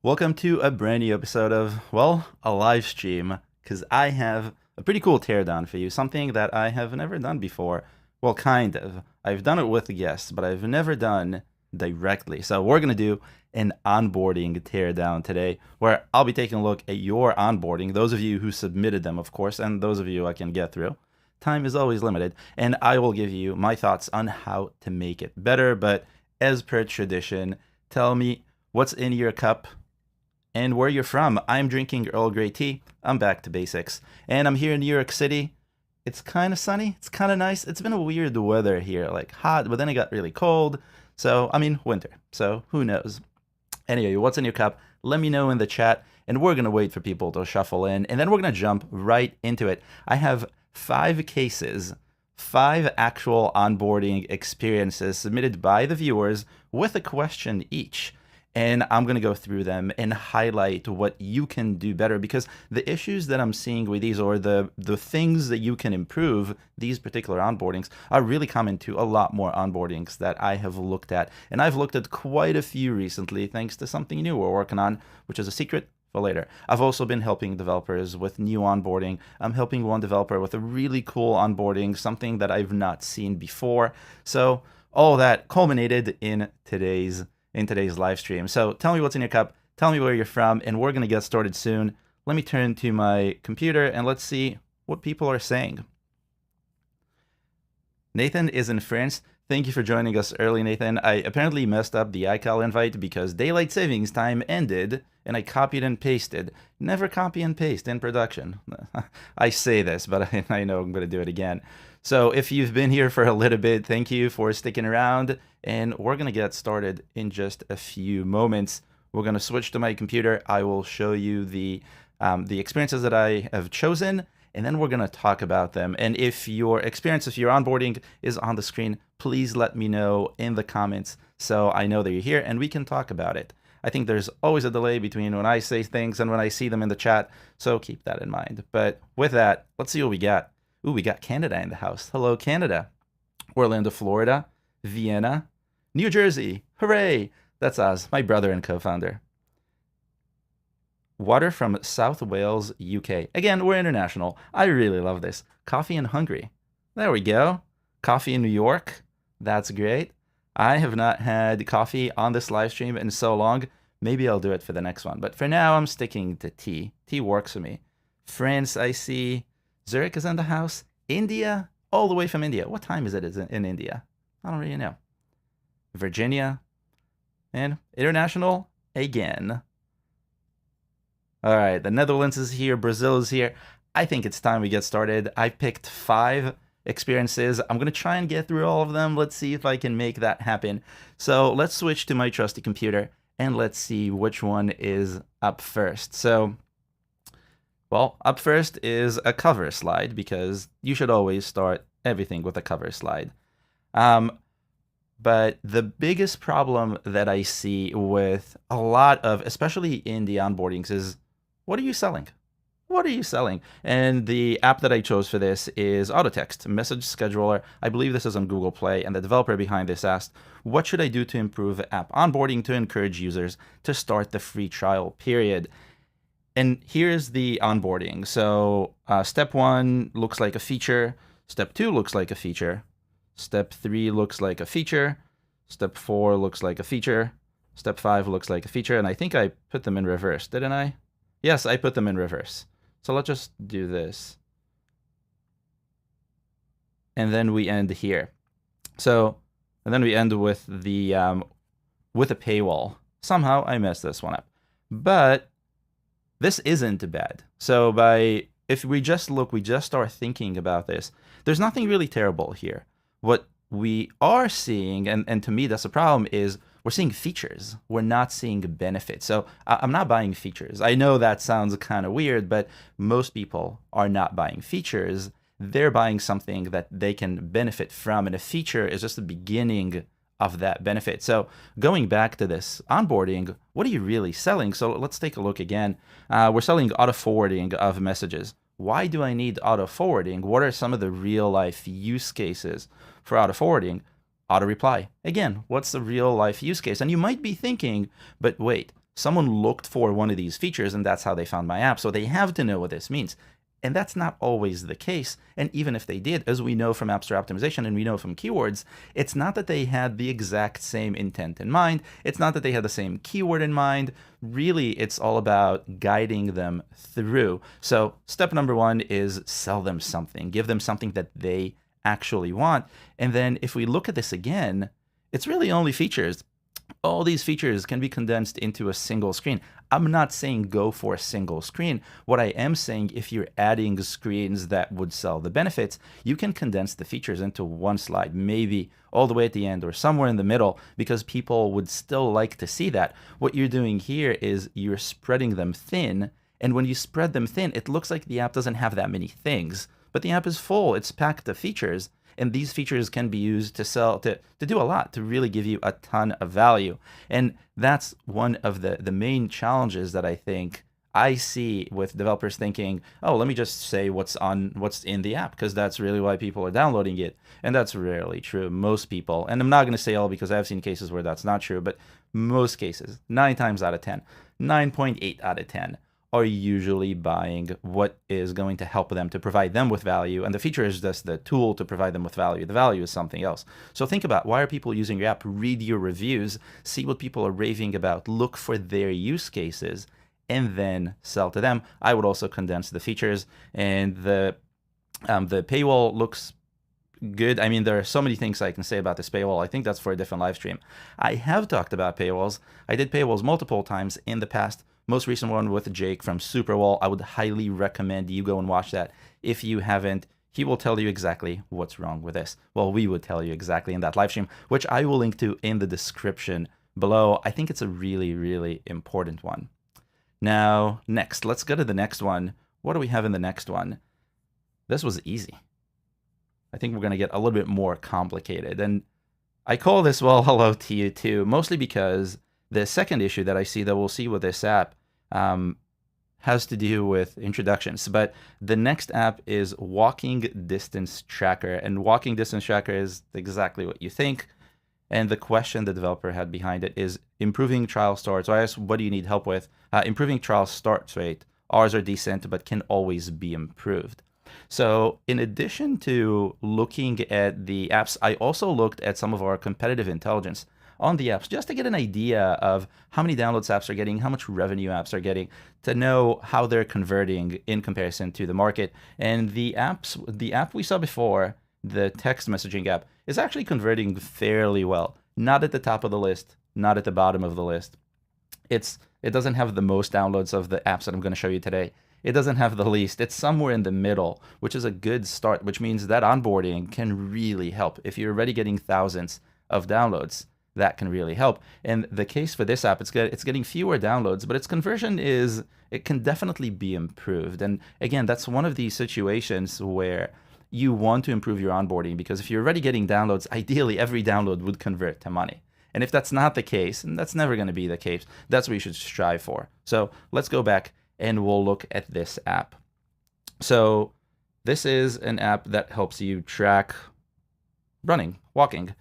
Welcome to a brand new episode of, well, a live stream, because I have a pretty cool teardown for you, something that I have never done before. Well, kind of. I've done it with guests, but I've never done directly. So we're going to do an onboarding teardown today, where I'll be taking a look at your onboarding, those of you who submitted them, of course, and those of you I can get through. Time is always limited, and I will give you my thoughts on how to make it better, but as per tradition, tell me what's in your cup and where you're from. I'm drinking Earl Grey tea. I'm back to basics. And I'm here in New York City. It's kind of sunny. It's kind of nice. It's been a weird weather here, like hot, but then it got really cold. So, I mean, winter. So, who knows? Anyway, what's in your cup? Let me know in the chat. And we're going to wait for people to shuffle in. And then we're going to jump right into it. I have 5 cases, 5 actual onboarding experiences submitted by the viewers with a question each. And I'm going to go through them and highlight what you can do better, because the issues that I'm seeing with these, or the things that you can improve these particular onboardings, are really common to a lot more onboardings that I have looked at. And I've looked at quite a few recently, thanks to something new we're working on, which is a secret for later. I've also been helping developers with new onboarding. I'm helping one developer with a really cool onboarding, something that I've not seen before. So all that culminated in today's live stream. So tell me what's in your cup, tell me where you're from, and we're going to get started soon. Let me turn to my computer and let's see what people are saying. Nathan is in France. Thank you for joining us early, Nathan. I apparently messed up the iCal invite because daylight savings time ended and I copied and pasted. Never copy and paste in production. I say this, but I know I'm going to do it again. So if you've been here for a little bit, thank you for sticking around, and we're going to get started in just a few moments. We're going to switch to my computer. I will show you the experiences that I have chosen, and then we're going to talk about them. And if your experience, if your onboarding is on the screen, please let me know in the comments so I know that you're here and we can talk about it. I think there's always a delay between when I say things and when I see them in the chat, so keep that in mind. But with that, let's see what we got. Ooh, we got Canada in the house. Hello, Canada. Orlando, Florida. Vienna. New Jersey. Hooray! That's Oz, my brother and co-founder. Water from South Wales, UK. Again, we're international. I really love this. Coffee in Hungary. There we go. Coffee in New York. That's great. I have not had coffee on this live stream in so long. Maybe I'll do it for the next one. But for now, I'm sticking to tea. Tea works for me. France, I see. Zurich is in the house. India, all the way from India. What time is it in India? I don't really know. Virginia. And international again. All right, the Netherlands is here. Brazil is here. I think it's time we get started. I picked 5 experiences. I'm going to try and get through all of them. Let's see if I can make that happen. So let's switch to my trusty computer and let's see which one is up first. So, well, up first is a cover slide, because you should always start everything with a cover slide. But the biggest problem that I see with a lot of, especially in the onboardings, is, what are you selling? What are you selling? And the app that I chose for this is Autotext Message Scheduler. I believe this is on Google Play, and the developer behind this asked, what should I do to improve app onboarding to encourage users to start the free trial period? And here's the onboarding. So step 1 looks like a feature. Step 2 looks like a feature. Step 3 looks like a feature. Step 4 looks like a feature. Step 5 looks like a feature. And I think I put them in reverse, didn't I? Yes, I put them in reverse. So let's just do this. And then we end here. So, and then we end with the with a paywall. Somehow I messed this one up. But this isn't bad. So if we just look, we just start thinking about this, there's nothing really terrible here. What we are seeing, and to me that's a problem, is we're seeing features. We're not seeing benefits. So I'm not buying features. I know that sounds kind of weird, but most people are not buying features. They're buying something that they can benefit from, and a feature is just the beginning of that benefit. So going back to this onboarding, what are you really selling? So let's take a look again. We're selling auto forwarding of messages. Why do I need auto forwarding? What are some of the real life use cases for auto forwarding? Auto reply. Again, what's the real life use case? And you might be thinking, but wait, someone looked for one of these features and that's how they found my app. So they have to know what this means. And that's not always the case. And even if they did, as we know from App Store optimization and we know from keywords, it's not that they had the exact same intent in mind. It's not that they had the same keyword in mind. Really, it's all about guiding them through. So step number one is sell them something. Give them something that they actually want. And then if we look at this again, it's really only features. All these features can be condensed into a single screen. I'm not saying go for a single screen. What I am saying, if you're adding screens that would sell the benefits, you can condense the features into one slide, maybe all the way at the end or somewhere in the middle, because people would still like to see that. What you're doing here is you're spreading them thin. And when you spread them thin, it looks like the app doesn't have that many things, but the app is full. It's packed of features. And these features can be used to sell, to do a lot, to really give you a ton of value. And that's one of the main challenges that I think I see with developers thinking, oh, let me just say what's in the app, because that's really why people are downloading it. And that's rarely true. Most people, and I'm not going to say all because I've seen cases where that's not true, but most cases, 9 times out of 10, 9.8 out of 10, are usually buying what is going to help them to provide them with value. And the feature is just the tool to provide them with value. The value is something else. So think about, why are people using your app? Read your reviews, see what people are raving about, look for their use cases, and then sell to them. I would also condense the features, and the paywall looks good. I mean, there are so many things I can say about this paywall. I think that's for a different live stream. I have talked about paywalls. I did paywalls multiple times in the past. Most recent one with Jake from Superwall. I would highly recommend you go and watch that. If you haven't, he will tell you exactly what's wrong with this. Well, we would tell you exactly in that live stream, which I will link to in the description below. I think it's a really, really important one. Now, next, let's go to the next one. What do we have in the next one? This was easy. I think we're going to get a little bit more complicated. And I call this, well, hello to you too, mostly because the second issue that I see that we'll see with this app has to do with introductions. But the next app is Walking Distance Tracker. And Walking Distance Tracker is exactly what you think. And the question the developer had behind it is improving trial starts. So I asked, what do you need help with? Improving trial start rate. Ours are decent, but can always be improved. So in addition to looking at the apps, I also looked at some of our competitive intelligence on the apps, just to get an idea of how many downloads apps are getting, how much revenue apps are getting, to know how they're converting in comparison to the market. And the app we saw before, the text messaging app, is actually converting fairly well. Not at the top of the list, not at the bottom of the list. It doesn't have the most downloads of the apps that I'm going to show you today. It doesn't have the least. It's somewhere in the middle, which is a good start, which means that onboarding can really help. If you're already getting thousands of downloads, that can really help. And the case for this app, it's getting fewer downloads, but its conversion it can definitely be improved. And again, that's one of these situations where you want to improve your onboarding, because if you're already getting downloads, ideally every download would convert to money. And if that's not the case, and that's never going to be the case, that's what you should strive for. So let's go back and we'll look at this app. So this is an app that helps you track running, walking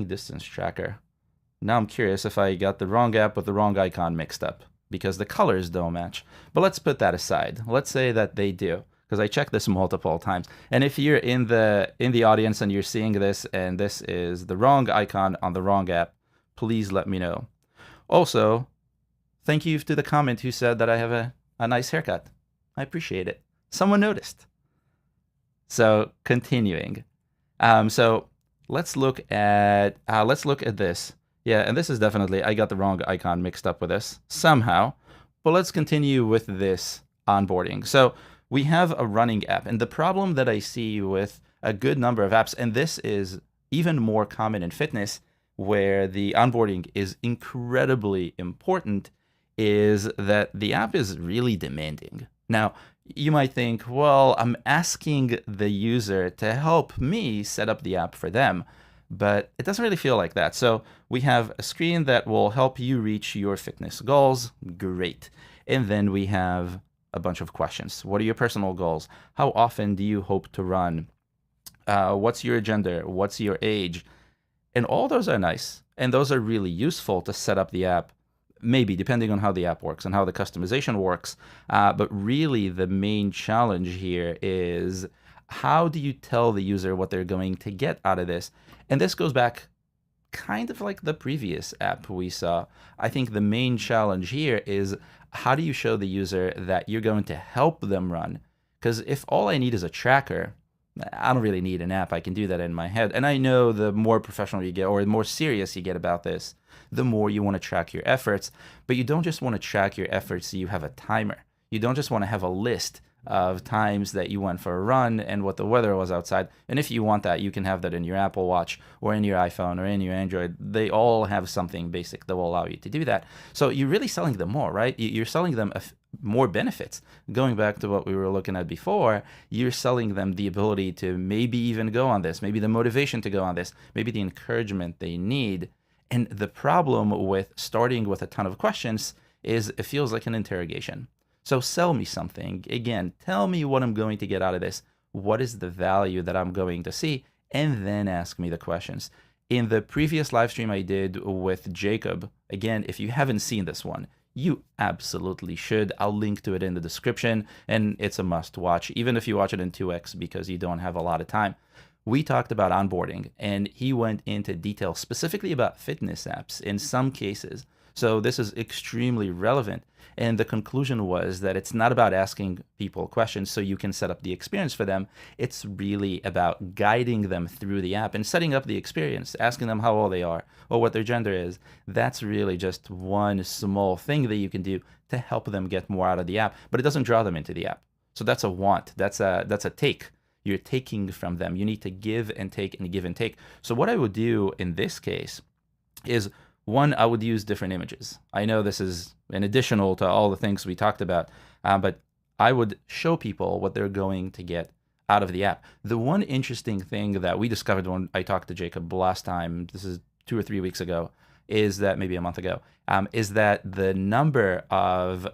distance tracker. Now I'm curious if I got the wrong app with the wrong icon mixed up, because the colors don't match. But let's put that aside. Let's say that they do, because I checked this multiple times. And if you're in the audience and you're seeing this and this is the wrong icon on the wrong app, please let me know. Also, thank you to the comment who said that I have a nice haircut. I appreciate it. Someone noticed. So continuing. So let's look at this. Yeah, and this is definitely, I got the wrong icon mixed up with this somehow. But let's continue with this onboarding. So we have a running app, and the problem that I see with a good number of apps, and this is even more common in fitness, where the onboarding is incredibly important, is that the app is really demanding. Now, you might think, well, I'm asking the user to help me set up the app for them, but it doesn't really feel like that. So we have a screen that will help you reach your fitness goals. Great. And then we have a bunch of questions. What are your personal goals? How often do you hope to run? What's your gender? What's your age? And all those are nice. And those are really useful to set up the app, maybe depending on how the app works and how the customization works. But really the main challenge here is, how do you tell the user what they're going to get out of this? And this goes back kind of like the previous app we saw. I think the main challenge here is, how do you show the user that you're going to help them run? Because if all I need is a tracker, I don't really need an app. I can do that in my head. And I know the more professional you get, or the more serious you get about this, the more you want to track your efforts. But you don't just want to track your efforts so you have a timer. You don't just want to have a list of times that you went for a run and what the weather was outside. And if you want that, you can have that in your Apple Watch or in your iPhone or in your Android. They all have something basic that will allow you to do that. So you're really selling them more, right? You're selling them more benefits. Going back to what we were looking at before, you're selling them the ability to maybe even go on this, maybe the motivation to go on this, maybe the encouragement they need. And the problem with starting with a ton of questions is it feels like an interrogation. So sell me something. Again, tell me what I'm going to get out of this. What is the value that I'm going to see? And then ask me the questions. In the previous live stream I did with Jacob, again, if you haven't seen this one, you absolutely should. I'll link to it in the description, and it's a must watch, even if you watch it in 2x because you don't have a lot of time. We talked about onboarding, and he went into detail specifically about fitness apps in some cases. So this is extremely relevant. And the conclusion was that it's not about asking people questions so you can set up the experience for them. It's really about guiding them through the app and setting up the experience, asking them how old they are or what their gender is. That's really just one small thing that you can do to help them get more out of the app, but it doesn't draw them into the app. So that's a want. That's a take. You're taking from them. You need to give and take and give and take. So what I would do in this case is, one, I would use different images. I know this is an additional to all the things we talked about, but I would show people what they're going to get out of the app. The one interesting thing that we discovered when I talked to Jacob last time, this is 2 or 3 weeks ago, is that, maybe a month ago, is that the number of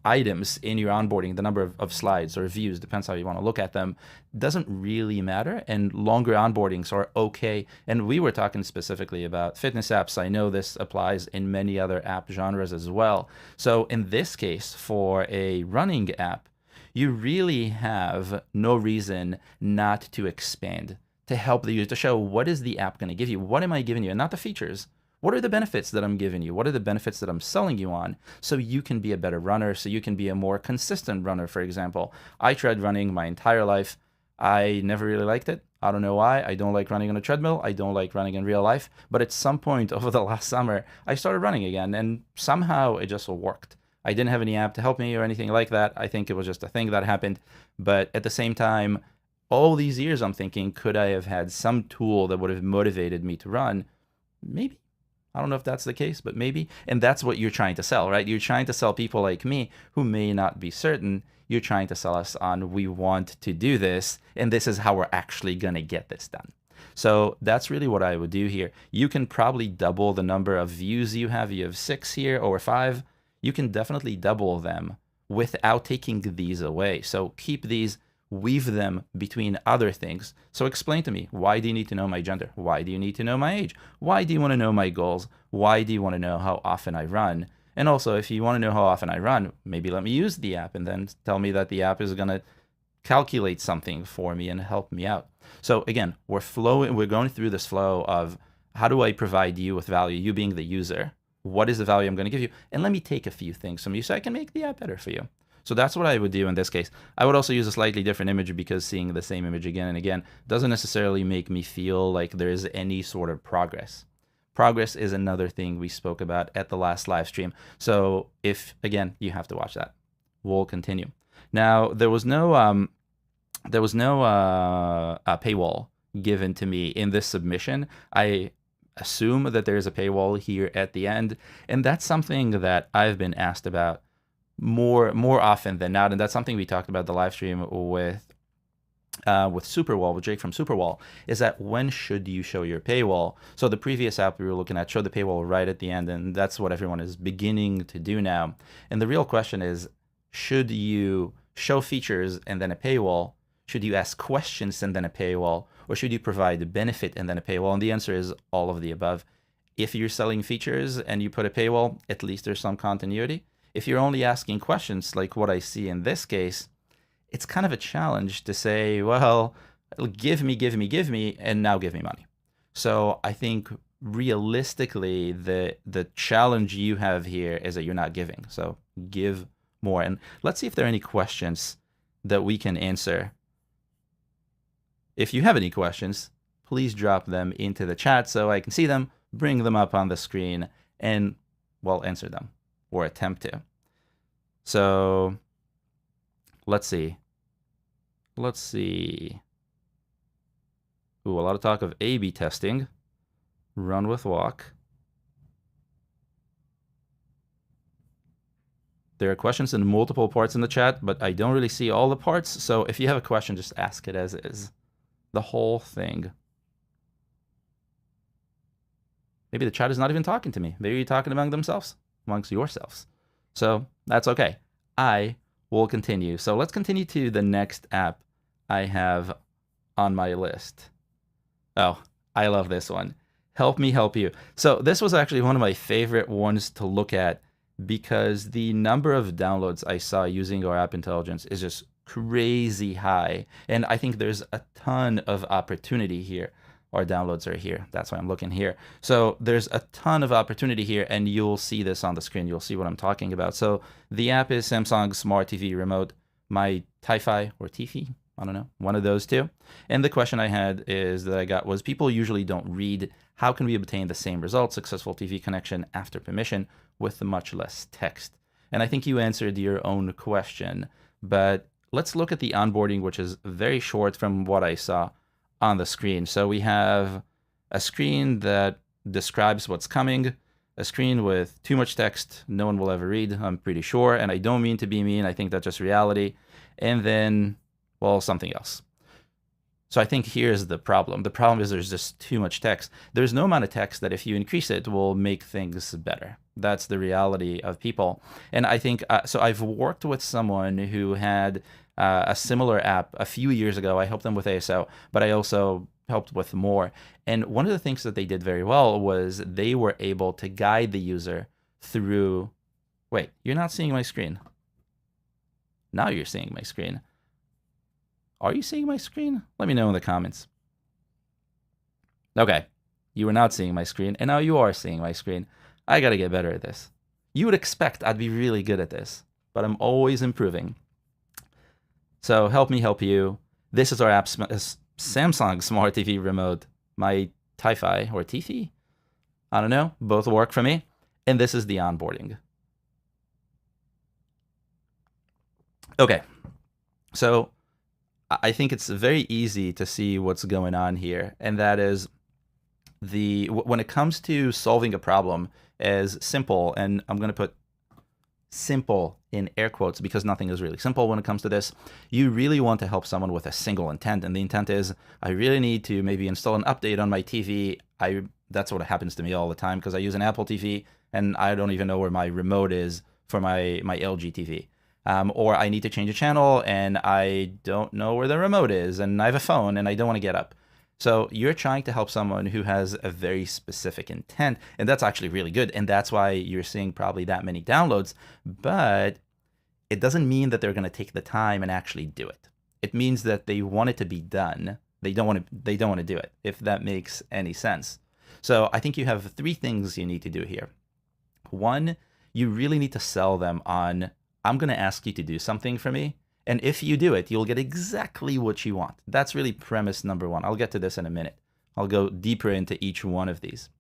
items in your onboarding, the number of slides or views, depends how you want to look at them, doesn't really matter, and longer onboardings are okay. And we were talking specifically about fitness apps. I know this applies in many other app genres as well. So in this case, for a running app, you really have no reason not to expand, to help the user, to show what is the app going to give you, what am I giving you, and not the features. What are the benefits that I'm giving you? What are the benefits that I'm selling you on, so you can be a better runner, so you can be a more consistent runner, for example? I tried running my entire life. I never really liked it. I don't know why. I don't like running on a treadmill. I don't like running in real life. But at some point over the last summer, I started running again, and somehow it just worked. I didn't have any app to help me or anything like that. I think it was just a thing that happened. But at the same time, all these years I'm thinking, could I have had some tool that would have motivated me to run? Maybe. I don't know if that's the case, but maybe. And that's what you're trying to sell, right? You're trying to sell people like me who may not be certain. You're trying to sell us on, we want to do this, and this is how we're actually going to get this done. So that's really what I would do here. You can probably double the number of views you have. You have 6 here or 5. You can definitely double them without taking these away. So keep these, weave them between other things. So explain to me, why do you need to know my gender? Why do you need to know my age? Why do you want to know my goals? Why do you want to know how often I run? And also, if you want to know how often I run, maybe let me use the app and then tell me that the app is going to calculate something for me and help me out. So again, we're going through this flow of, how do I provide you with value, you being the user? What is the value I'm going to give you? And let me take a few things from you so I can make the app better for you. So that's what I would do in this case. I would also use a slightly different image, because seeing the same image again and again doesn't necessarily make me feel like there is any sort of progress. Progress is another thing we spoke about at the last live stream. So if, again, you have to watch that. We'll continue. Now, there was no paywall given to me in this submission. I assume that there's a paywall here at the end, and that's something that I've been asked about more often than not, and that's something we talked about the live stream with Superwall, with Jake from Superwall, is that when should you show your paywall? So the previous app we were looking at showed the paywall right at the end, and that's what everyone is beginning to do now. And the real question is, should you show features and then a paywall? Should you ask questions and then a paywall? Or should you provide a benefit and then a paywall? And the answer is all of the above. If you're selling features and you put a paywall, at least there's some continuity. If you're only asking questions like what I see in this case, it's kind of a challenge to say, well, give me, and now give me money. So I think realistically, the challenge you have here is that you're not giving. So give more. And let's see if there are any questions that we can answer. If you have any questions, please drop them into the chat so I can see them, bring them up on the screen, and, well, answer them or attempt to. So let's see. Let's see. Ooh, a lot of talk of A/B testing. Run with walk. There are questions in multiple parts in the chat, but I don't really see all the parts. So if you have a question, just ask it as is. The whole thing. Maybe the chat is not even talking to me. Maybe you're talking amongst yourselves. So that's okay. I will continue. So let's continue to the next app I have on my list. Oh, I love this one. Help me help you. So this was actually one of my favorite ones to look at because the number of downloads I saw using our app intelligence is just crazy high. And I think there's a ton of opportunity here. Our downloads are here. That's why I'm looking here. So there's a ton of opportunity here, and you'll see this on the screen. You'll see what I'm talking about. So the app is Samsung Smart TV Remote, my Ti-Fi or Tifi, I don't know, one of those two. And the question I had that I got was, people usually don't read. How can we obtain the same result, successful TV connection after permission, with much less text? And I think you answered your own question, but let's look at the onboarding, which is very short from what I saw on the screen. So we have a screen that describes what's coming, a screen with too much text no one will ever read, I'm pretty sure, and I don't mean to be mean, I think that's just reality, and then, well, something else. So I think here's the problem. The problem is there's just too much text. There's no amount of text that if you increase it will make things better. That's the reality of people. And I think, so I've worked with someone who had a similar app a few years ago. I helped them with ASO, but I also helped with more. And one of the things that they did very well was they were able to guide the user through, wait, you're not seeing my screen. Now you're seeing my screen. Are you seeing my screen? Let me know in the comments. Okay, you were not seeing my screen, and now you are seeing my screen. I gotta get better at this. You would expect I'd be really good at this, but I'm always improving. So help me help you. This is our app, Samsung Smart TV Remote, my Ti-Fi or Tifi. I don't know, both work for me. And this is the onboarding. Okay, so I think it's very easy to see what's going on here, and that is when it comes to solving a problem as simple, and I'm going to put simple in air quotes because nothing is really simple when it comes to this. You really want to help someone with a single intent, and the intent is, I really need to maybe install an update on my TV. That's what happens to me all the time because I use an Apple TV and I don't even know where my remote is for my LG TV. Or I need to change a channel and I don't know where the remote is, and I have a phone and I don't want to get up. So you're trying to help someone who has a very specific intent, and that's actually really good. And that's why you're seeing probably that many downloads, but it doesn't mean that they're going to take the time and actually do it. It means that they want it to be done. They don't want to do it, if that makes any sense. So I think you have 3 things you need to do here. 1, you really need to sell them on, I'm going to ask you to do something for me. And if you do it, you'll get exactly what you want. That's really premise number 1. I'll get to this in a minute. I'll go deeper into each one of these.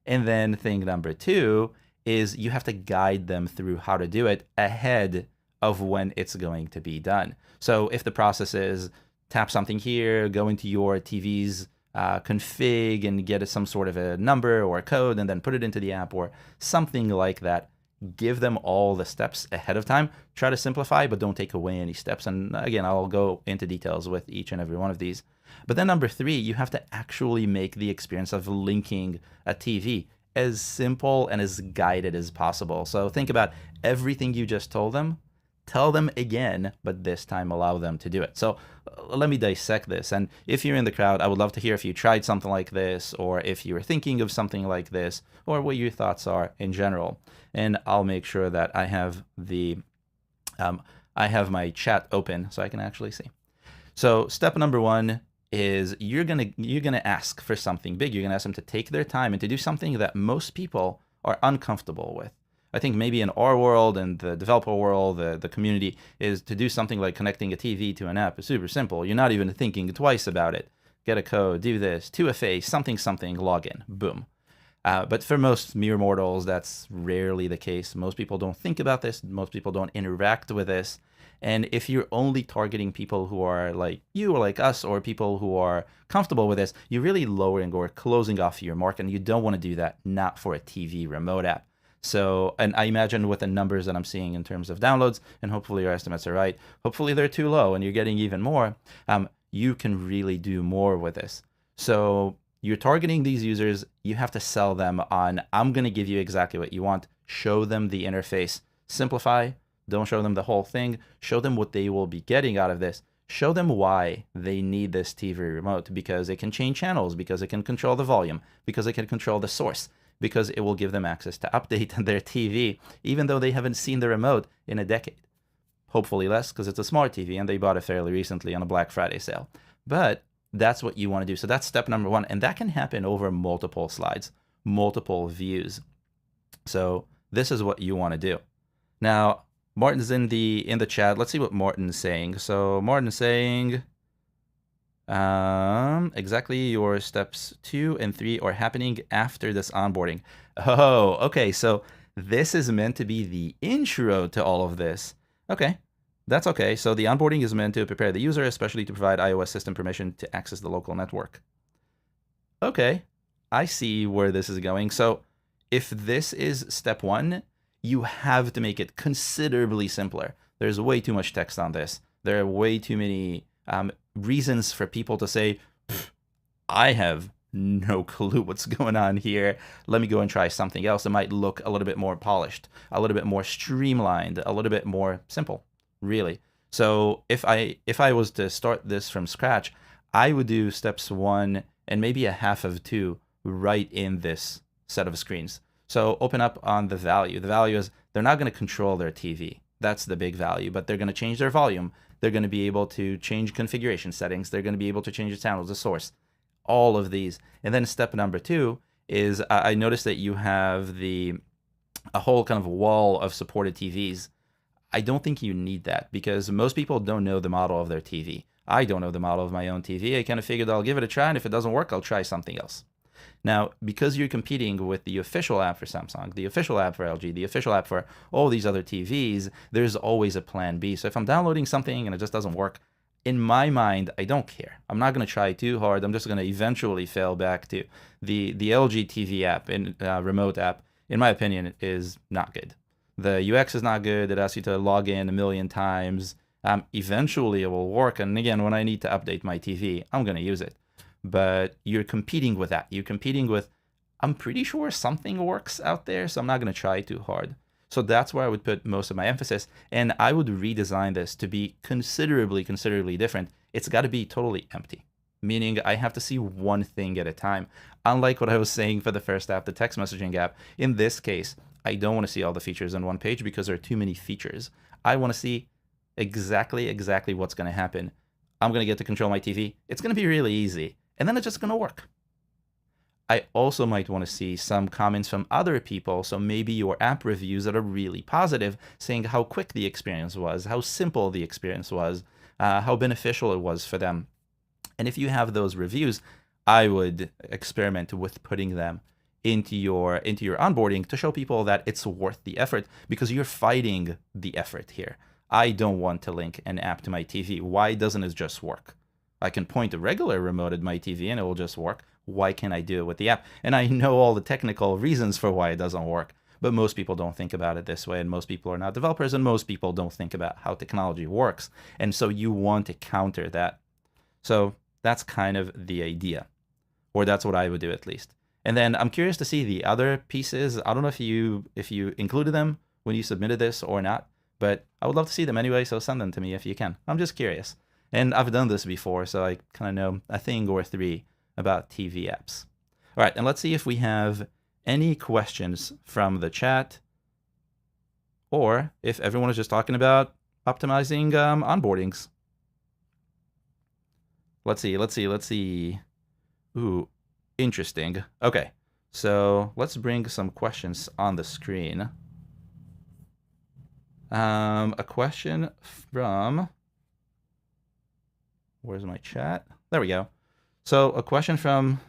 And then thing number 2 is you have to guide them through how to do it ahead of when it's going to be done. So if the process is tap something here, go into your TV's config and get some sort of a number or a code and then put it into the app or something like that, give them all the steps ahead of time. Try to simplify, but don't take away any steps. And again, I'll go into details with each and every one of these. But then number 3, you have to actually make the experience of linking a TV as simple and as guided as possible. So think about everything you just told them. tell them again, but this time allow them to do it. So let me dissect this. And if you're in the crowd, I would love to hear if you tried something like this, or if you were thinking of something like this, or what your thoughts are in general. And I'll make sure that I have my chat open so I can actually see. So step number one is you're gonna ask for something big. You're gonna ask them to take their time and to do something that most people are uncomfortable with. I think maybe in our world and the developer world, the community, is to do something like connecting a TV to an app is super simple. You're not even thinking twice about it. Get a code, do this, 2FA, something, log in, boom. But for most mere mortals, that's rarely the case. Most people don't think about this. Most people don't interact with this. And if you're only targeting people who are like you or like us, or people who are comfortable with this, you're really lowering or closing off your market, and you don't want to do that, not for a TV remote app. So, and I imagine with the numbers that I'm seeing in terms of downloads, and hopefully your estimates are right, hopefully they're too low and you're getting even more, you can really do more with this. So you're targeting these users, you have to sell them on, I'm going to give you exactly what you want, show them the interface, simplify, don't show them the whole thing, show them what they will be getting out of this, show them why they need this TV remote, because it can change channels, because it can control the volume, because it can control the source, because it will give them access to update their TV, even though they haven't seen the remote in a decade. Hopefully less, because it's a smart TV and they bought it fairly recently on a Black Friday sale. But that's what you want to do. So that's step number one, and that can happen over multiple slides, multiple views. So this is what you want to do. Now, Martin's in the chat. Let's see what Martin's saying. So Martin's saying, exactly, your steps 2 and 3 are happening after this onboarding. Oh, okay. So this is meant to be the intro to all of this. Okay, that's okay. So the onboarding is meant to prepare the user, especially to provide iOS system permission to access the local network. Okay, I see where this is going. So if this is step 1, you have to make it considerably simpler. There's way too much text on this. There are way too many reasons for people to say, I have no clue what's going on here. Let me go and try something else that might look a little bit more polished, a little bit more streamlined, a little bit more simple, really. So if I was to start this from scratch, I would do steps 1 and maybe a half of 2 right in this set of screens. So open up on the value. The value is they're not going to control their TV. That's the big value, but they're going to change their volume. They're going to be able to change configuration settings. They're going to be able to change the channels, the source, all of these. And then step number 2 is I noticed that you have a whole kind of wall of supported TVs. I don't think you need that, because most people don't know the model of their TV. I don't know the model of my own TV. I kind of figured I'll give it a try, and if it doesn't work, I'll try something else. Now, because you're competing with the official app for Samsung, the official app for LG, the official app for all these other TVs, there's always a plan B. So if I'm downloading something and it just doesn't work, in my mind, I don't care. I'm not going to try too hard. I'm just going to eventually fail back to the LG TV app and remote app. In my opinion, is not good. The UX is not good. It asks you to log in a million times. Eventually, it will work. And again, when I need to update my TV, I'm going to use it. But you're competing with that. You're competing with, I'm pretty sure something works out there, so I'm not going to try too hard. So that's where I would put most of my emphasis. And I would redesign this to be considerably different. It's got to be totally empty, meaning I have to see one thing at a time. Unlike what I was saying for the first app, the text messaging app, in this case, I don't want to see all the features on one page because there are too many features. I want to see exactly what's going to happen. I'm going to get to control my TV. It's going to be really easy. And then it's just going to work. I also might want to see some comments from other people. So maybe your app reviews that are really positive, saying how quick the experience was, how simple the experience was, how beneficial it was for them. And if you have those reviews, I would experiment with putting them into your onboarding to show people that it's worth the effort, because you're fighting the effort here. I don't want to link an app to my TV. Why doesn't it just work? I can point a regular remote at my TV and it will just work. Why can't I do it with the app? And I know all the technical reasons for why it doesn't work, but most people don't think about it this way, and most people are not developers, and most people don't think about how technology works. And so you want to counter that. So that's kind of the idea, or that's what I would do at least. And then I'm curious to see the other pieces. I don't know if you included them when you submitted this or not, but I would love to see them anyway, so send them to me if you can. I'm just curious. And I've done this before, so I kind of know a thing or three about TV apps. All right, and let's see if we have any questions from the chat, or if everyone is just talking about optimizing onboardings. Let's see. Ooh, interesting. Okay, so let's bring some questions on the screen. A question from, where's my chat? There we go. So a question from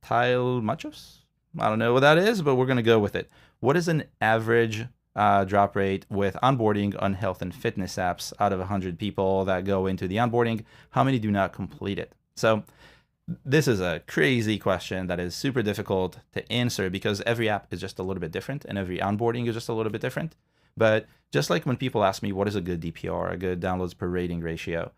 Tile Machos. I don't know what that is, but we're going to go with it. What is an average drop rate with onboarding on health and fitness apps? Out of 100 people that go into the onboarding, how many do not complete it? So this is a crazy question that is super difficult to answer because every app is just a little bit different and every onboarding is just a little bit different. But just like when people ask me what is a good DPR, a good downloads per rating ratio,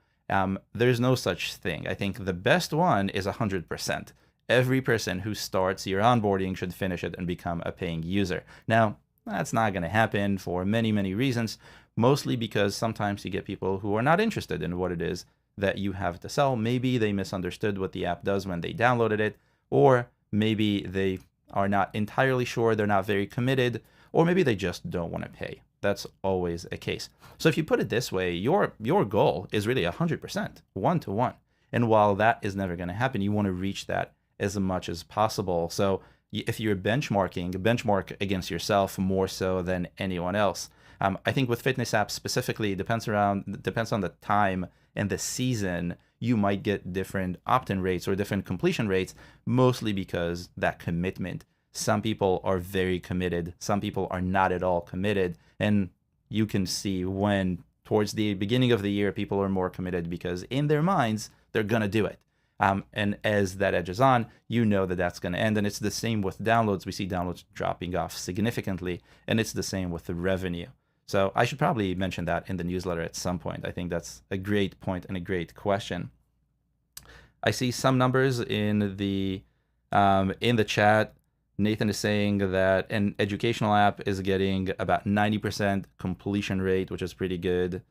there's no such thing. I think the best one is 100%. Every person who starts your onboarding should finish it and become a paying user. Now, that's not going to happen for many, many reasons, mostly because sometimes you get people who are not interested in what it is that you have to sell. Maybe they misunderstood what the app does when they downloaded it, or maybe they are not entirely sure, they're not very committed, or maybe they just don't want to pay. That's always a case. So if you put it this way, your goal is really 100%, one-to-one. And while that is never going to happen, you want to reach that as much as possible. So if you're benchmarking, benchmark against yourself more so than anyone else. I think with fitness apps specifically, it depends on the time and the season, you might get different opt-in rates or different completion rates, mostly because that commitment. Some people are very committed, some people are not at all committed, and you can see when towards the beginning of the year, people are more committed because in their minds, they're gonna do it. And as that edges on, you know that that's going to end. And it's the same with downloads. We see downloads dropping off significantly, and it's the same with the revenue. So I should probably mention that in the newsletter at some point. I think that's a great point and a great question. I see some numbers in the chat. Nathan is saying that an educational app is getting about 90% completion rate, which is pretty good.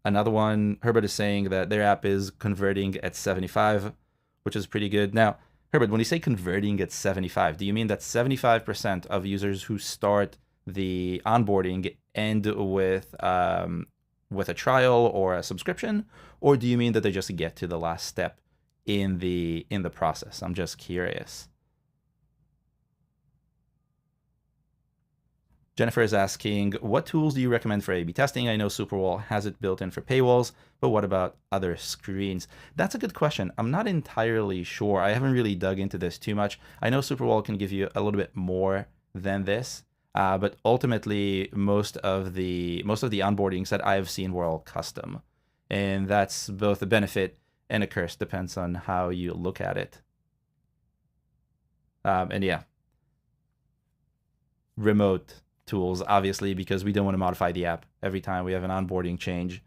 Another one, Herbert is saying that their app is converting at 75, which is pretty good. Now, Herbert, when you say converting at 75, do you mean that 75% of users who start the onboarding end with a trial or a subscription, or do you mean that they just get to the last step in the process? I'm just curious. Jennifer is asking, what tools do you recommend for A/B testing? I know Superwall has it built in for paywalls, but what about other screens? That's a good question. I'm not entirely sure. I haven't really dug into this too much. I know Superwall can give you a little bit more than this, but ultimately most of the onboardings that I've seen were all custom, and that's both a benefit and a curse. Depends on how you look at it. And yeah, remote tools, obviously, because we don't want to modify the app every time we have an onboarding change.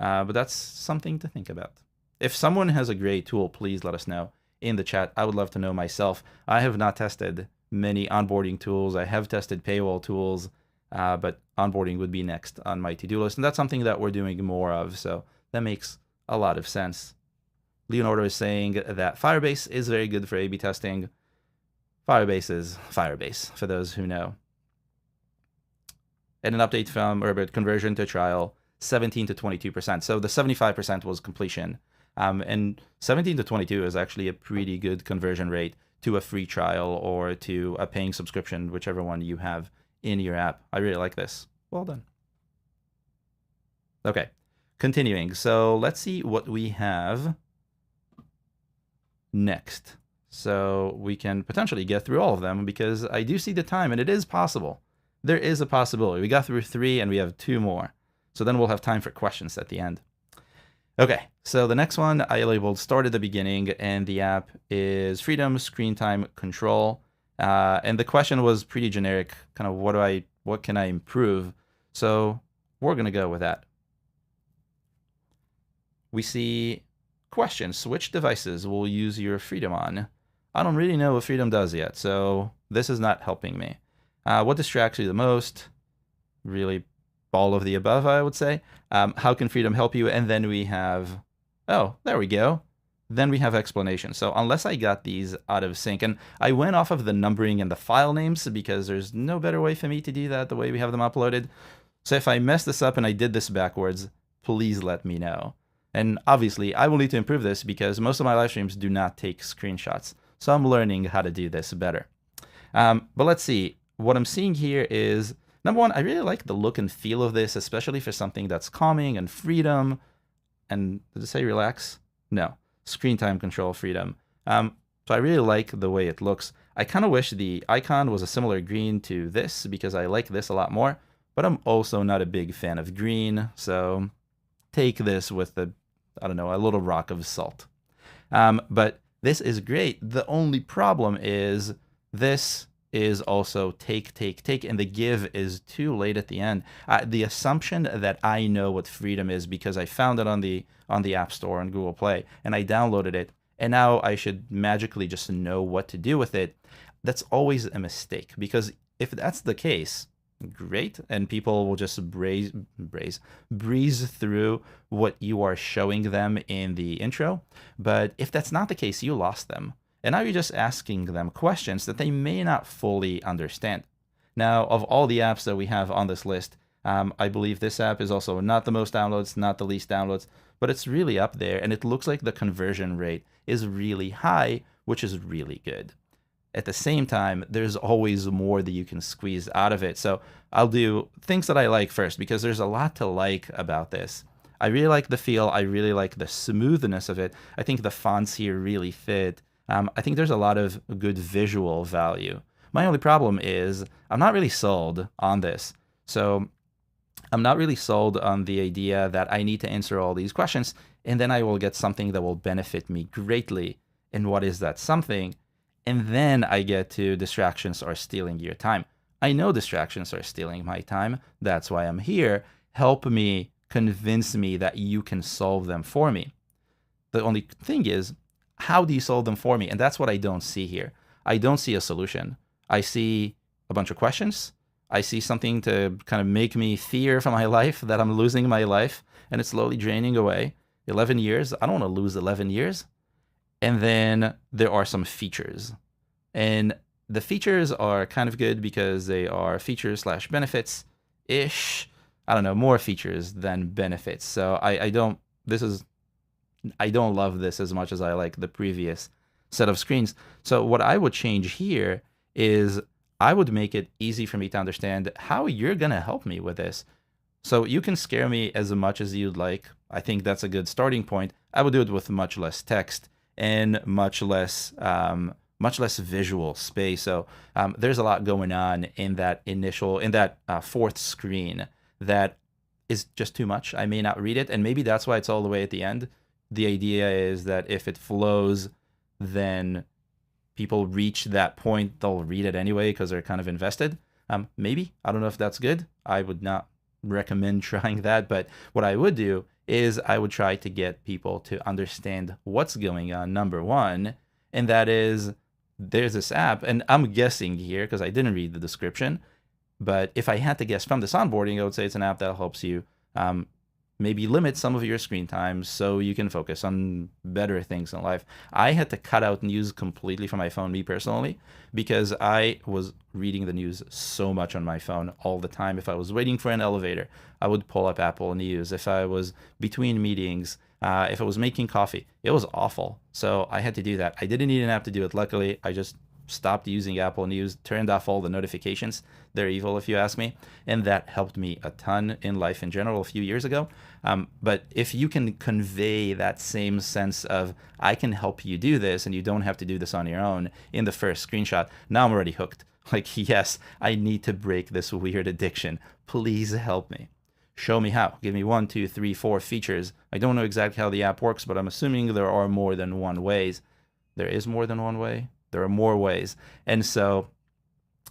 But that's something to think about. If someone has a great tool, please let us know in the chat. I would love to know myself. I have not tested many onboarding tools. I have tested paywall tools, but onboarding would be next on my to-do list. And that's something that we're doing more of. So that makes a lot of sense. Leonardo is saying that Firebase is very good for A/B testing. Firebase is Firebase, for those who know. And an update from Herbert, conversion to trial, 17 to 22%. So the 75% was completion. And 17 to 22 is actually a pretty good conversion rate to a free trial or to a paying subscription, whichever one you have in your app. I really like this. Well done. Okay, continuing. So let's see what we have next. So we can potentially get through all of them because I do see the time and it is possible. There is a possibility. We got through 3 and we have 2 more. So then we'll have time for questions at the end. Okay, so the next one I labeled start at the beginning, and the app is Freedom Screen Time Control. And the question was pretty generic, kind of what can I improve? So we're gonna go with that. We see questions, which devices will use your Freedom on? I don't really know what Freedom does yet, so this is not helping me. What distracts you the most? really all of the above, I would say. How can freedom help you? And then we have, oh, there we go. Then we have explanation. So unless I got these out of sync, and I went off of the numbering and the file names because there's no better way for me to do that the way we have them uploaded. So if I mess this up and I did this backwards, please let me know. And obviously, I will need to improve this because most of my live streams do not take screenshots. So I'm learning how to do this better. But let's see. What I'm seeing here is, number one, I really like the look and feel of this, especially for something that's calming and freedom. And did it say relax? No. Screen time control freedom. So I really like the way it looks. I kind of wish the icon was a similar green to this because I like this a lot more, but I'm also not a big fan of green. So take this with a, I don't know, a little rock of salt. But this is great. The only problem is this is also take, and the give is too late at the end. The assumption that I know what freedom is because I found it on the App Store and Google Play, and I downloaded it, and now I should magically just know what to do with it. That's always a mistake, because if that's the case, great, and people will just breeze through what you are showing them in the intro. But if that's not the case, you lost them. And now you're just asking them questions that they may not fully understand. Now, of all the apps that we have on this list, I believe this app is also not the most downloads, not the least downloads, but it's really up there, and it looks like the conversion rate is really high, which is really good. At the same time, there's always more that you can squeeze out of it. So I'll do things that I like first, because there's a lot to like about this. I really like the feel. I really like the smoothness of it. I think the fonts here really fit. I think there's a lot of good visual value. My only problem is I'm not really sold on this. So I'm not really sold on the idea that I need to answer all these questions and then I will get something that will benefit me greatly. And what is that something? And then I get to distractions are stealing your time. I know distractions are stealing my time. That's why I'm here. Help me, convince me that you can solve them for me. The only thing is, how do you solve them for me? And that's what I don't see here. I don't see a solution. I see a bunch of questions. I see something to kind of make me fear for my life, that I'm losing my life, and it's slowly draining away. 11 years. I don't want to lose 11 years. And then there are some features. And the features are kind of good because they are features / benefits-ish. I don't know, more features than benefits. So I don't love this as much as I like the previous set of screens. So what I would change here is I would make it easy for me to understand how you're going to help me with this. So you can scare me as much as you'd like. I think that's a good starting point. I would do it with much less text and much less visual space. So there's a lot going on in that fourth screen that is just too much. I may not read it, and maybe that's why it's all the way at the end. The idea is that if it flows, then people reach that point, they'll read it anyway because they're kind of invested. Maybe. I don't know if that's good. I would not recommend trying that, but what I would do is I would try to get people to understand what's going on, number one, and that is there's this app, and I'm guessing here because I didn't read the description, but if I had to guess from this onboarding, I would say it's an app that helps you maybe limit some of your screen time so you can focus on better things in life. I had to cut out news completely from my phone, me personally, because I was reading the news so much on my phone all the time. If I was waiting for an elevator, I would pull up Apple News. If I was between meetings, if I was making coffee, it was awful. So I had to do that. I didn't need an app to do it. Luckily, I just stopped using Apple News, turned off all the notifications. They're evil, if you ask me. And that helped me a ton in life in general a few years ago. But if you can convey that same sense of, I can help you do this and you don't have to do this on your own in the first screenshot, now I'm already hooked. Like, yes, I need to break this weird addiction. Please help me. Show me how. Give me 1, 2, 3, 4 features. I don't know exactly how the app works, but I'm assuming there are more than one ways. There is more than one way. There are more ways. And so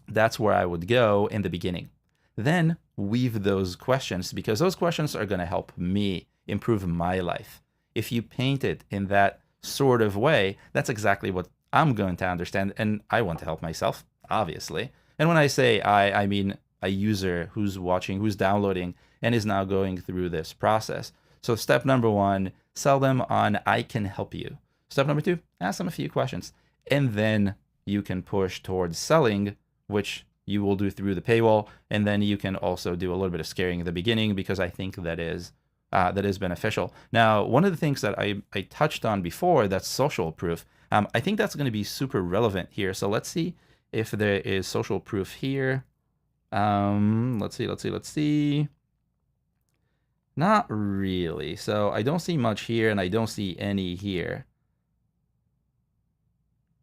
that's where I would go in the beginning. Then weave those questions, because those questions are going to help me improve my life. If you paint it in that sort of way, that's exactly what I'm going to understand. And I want to help myself, obviously. And when I say I mean a user who's watching, who's downloading, and is now going through this process. So step number 1, sell them on I can help you. Step number 2, ask them a few questions. And then you can push towards selling, which you will do through the paywall. And then you can also do a little bit of scaring at the beginning, because I think that is beneficial. Now, one of the things that I touched on before, that's social proof. I think that's going to be super relevant here. So let's see if there is social proof here. Let's see. Not really. So I don't see much here, and I don't see any here.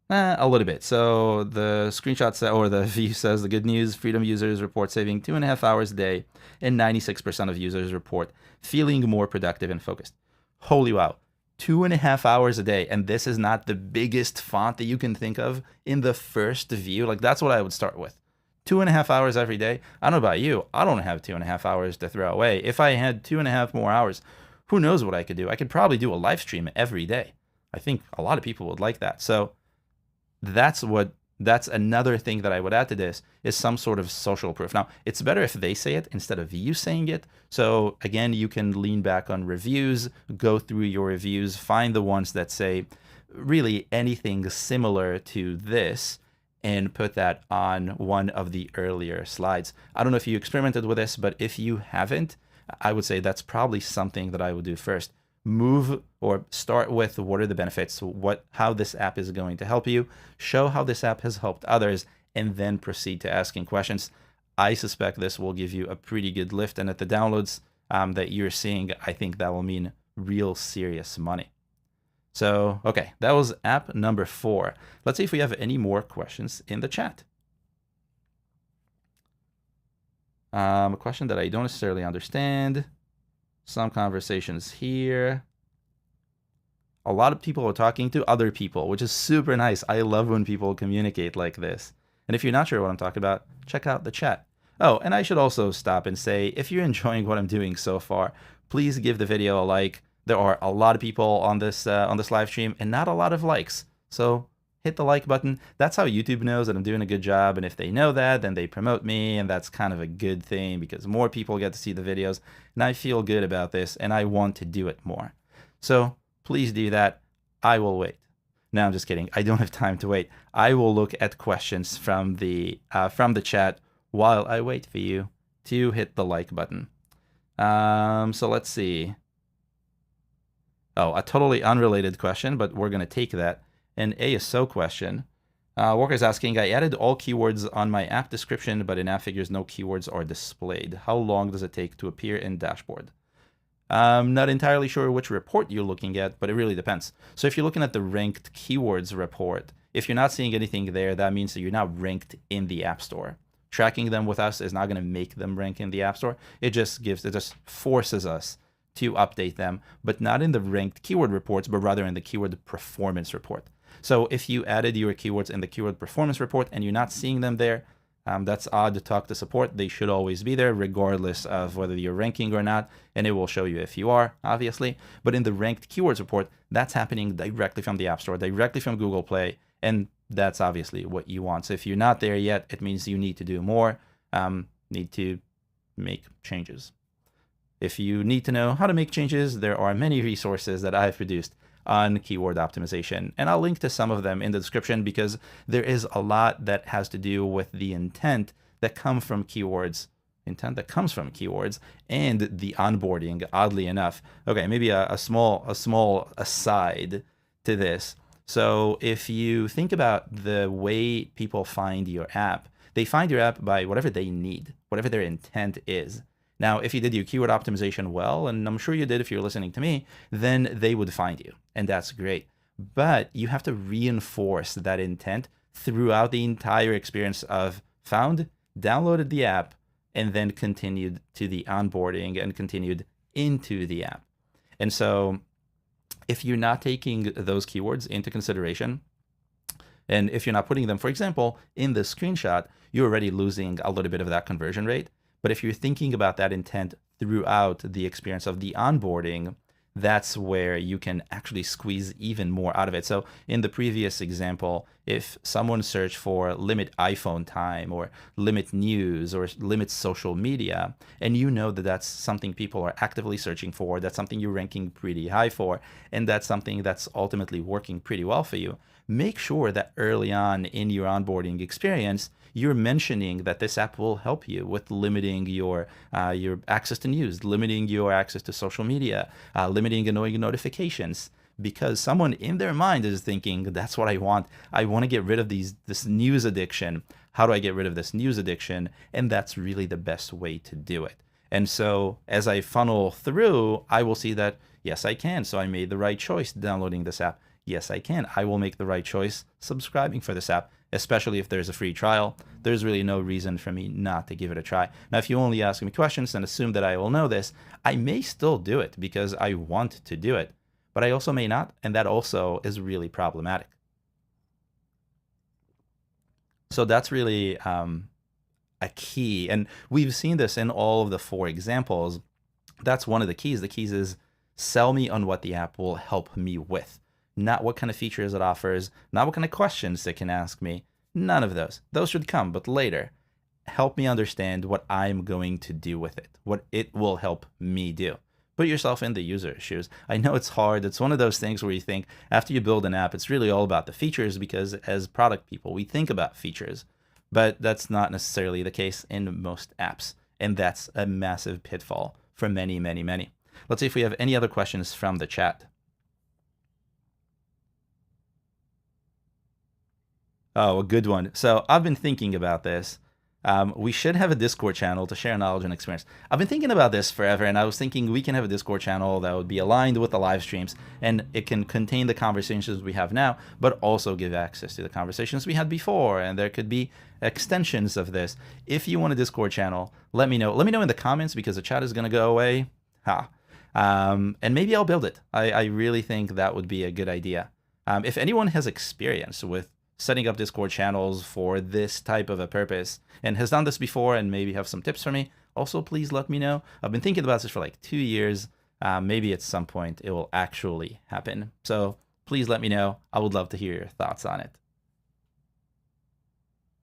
A little bit. So the screenshot says, or the view says, the good news, Freedom users report saving 2.5 hours a day, and 96% of users report feeling more productive and focused. Holy wow. 2.5 hours a day. And this is not the biggest font that you can think of in the first view. Like, that's what I would start with. 2.5 hours every day. I don't know about you. I don't have 2.5 hours to throw away. If I had 2.5 more hours, who knows what I could do? I could probably do a live stream every day. I think a lot of people would like that. So that's another thing that I would add to this, is some sort of social proof. Now, it's better if they say it instead of you saying it. So again, you can lean back on reviews, go through your reviews, find the ones that say really anything similar to this, and put that on one of the earlier slides. I don't know if you experimented with this, but if you haven't, I would say that's probably something that I would do first. Move or start with what are the benefits, how this app is going to help you, show how this app has helped others, and then proceed to asking questions. I suspect this will give you a pretty good lift, and at the downloads that you're seeing, I think that will mean real serious money. So, okay, that was app number 4. Let's see if we have any more questions in the chat. A question that I don't necessarily understand. Some conversations here. A lot of people are talking to other people, which is super nice. I love when people communicate like this. And if you're not sure what I'm talking about, check out the chat. Oh, and I should also stop and say, if you're enjoying what I'm doing so far, please give the video a like. There are a lot of people on this live stream and not a lot of likes. So hit the like button. That's how YouTube knows that I'm doing a good job. And if they know that, then they promote me. And that's kind of a good thing, because more people get to see the videos. And I feel good about this, and I want to do it more. So please do that. I will wait. No, I'm just kidding. I don't have time to wait. I will look at questions from the chat while I wait for you to hit the like button. So let's see. Oh, a totally unrelated question, but we're going to take that. An ASO question. Walker's asking, I added all keywords on my app description, but in app figures, no keywords are displayed. How long does it take to appear in dashboard? I'm not entirely sure which report you're looking at, but it really depends. So if you're looking at the ranked keywords report, if you're not seeing anything there, that means that you're not ranked in the App Store. Tracking them with us is not going to make them rank in the App Store. It just forces us to update them, but not in the ranked keyword reports, but rather in the keyword performance report. So if you added your keywords in the keyword performance report and you're not seeing them there, that's odd to talk to support. They should always be there, regardless of whether you're ranking or not, and it will show you if you are, obviously. But in the ranked keywords report, that's happening directly from the App Store, directly from Google Play, and that's obviously what you want. So if you're not there yet, it means you need to do more, need to make changes. If you need to know how to make changes, there are many resources that I've produced on keyword optimization, and I'll link to some of them in the description, because there is a lot that has to do with the intent that comes from keywords, and the onboarding, oddly enough. Okay, maybe a small aside to this. So if you think about the way people find your app, they find your app by whatever they need, whatever their intent is. Now, if you did your keyword optimization well, and I'm sure you did if you're listening to me, then they would find you, and that's great. But you have to reinforce that intent throughout the entire experience of found, downloaded the app, and then continued to the onboarding and continued into the app. And so if you're not taking those keywords into consideration, and if you're not putting them, for example, in the screenshot, you're already losing a little bit of that conversion rate. But if you're thinking about that intent throughout the experience of the onboarding, that's where you can actually squeeze even more out of it. So in the previous example, if someone searched for limit iPhone time or limit news or limit social media, and you know that that's something people are actively searching for, that's something you're ranking pretty high for, and that's something that's ultimately working pretty well for you, make sure that early on in your onboarding experience, you're mentioning that this app will help you with limiting your access to news, limiting your access to social media, limiting annoying notifications, because someone in their mind is thinking, that's what I want. I want to get rid of this news addiction. How do I get rid of this news addiction? And that's really the best way to do it. And so as I funnel through, I will see that, yes, I can. So I made the right choice downloading this app. Yes, I can. I will make the right choice subscribing for this app, especially if there's a free trial. There's really no reason for me not to give it a try. Now, if you only ask me questions and assume that I will know this, I may still do it because I want to do it, but I also may not, and that also is really problematic. So that's really a key, and we've seen this in all of the 4 examples. That's one of the keys. The keys is sell me on what the app will help me with. Not what kind of features it offers, not what kind of questions it can ask me. None of those. Those should come, but later. Help me understand what I'm going to do with it, what it will help me do. Put yourself in the user's shoes. I know it's hard. It's one of those things where you think after you build an app, it's really all about the features, because as product people, we think about features, but that's not necessarily the case in most apps. And that's a massive pitfall for many, many, many. Let's see if we have any other questions from the chat. Oh, a good one. So I've been thinking about this. We should have a Discord channel to share knowledge and experience. I've been thinking about this forever, and I was thinking we can have a Discord channel that would be aligned with the live streams, and it can contain the conversations we have now, but also give access to the conversations we had before, and there could be extensions of this. If you want a Discord channel, let me know. Let me know in the comments, because the chat is going to go away. And maybe I'll build it. I really think that would be a good idea. If anyone has experience with setting up Discord channels for this type of a purpose and has done this before and maybe have some tips for me, also please let me know. I've been thinking about this for like 2 years. Maybe at some point it will actually happen. So please let me know. I would love to hear your thoughts on it.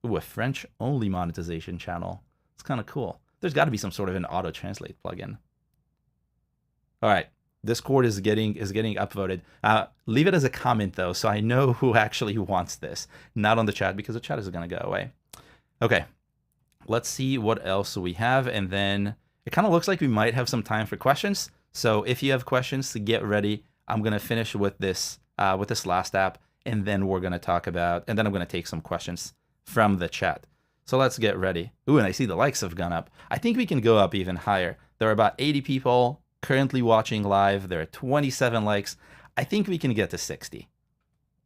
Ooh, a French-only monetization channel. It's kind of cool. There's got to be some sort of an auto-translate plugin. All right. Discord is getting upvoted. Leave it as a comment though, so I know who actually wants this. Not on the chat, because the chat is going to go away. Okay, let's see what else we have, and then it kind of looks like we might have some time for questions. So if you have questions, get ready. I'm going to finish with this last app, and then we're going to talk about, and then I'm going to take some questions from the chat. So let's get ready. Ooh, and I see the likes have gone up. I think we can go up even higher. There are about 80 people currently watching live. There are 27 likes. I think we can get to 60.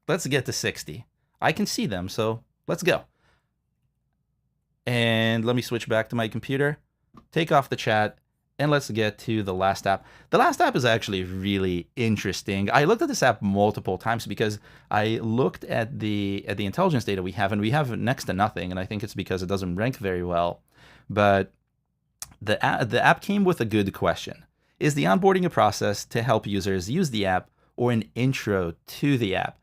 Let's get to 60. I can see them, so let's go. And let me switch back to my computer, take off the chat, and let's get to the last app. The last app is actually really interesting. I looked at this app multiple times because I looked at the intelligence data we have, and we have next to nothing, and I think it's because it doesn't rank very well. But the app came with a good question. Is the onboarding a process to help users use the app or an intro to the app?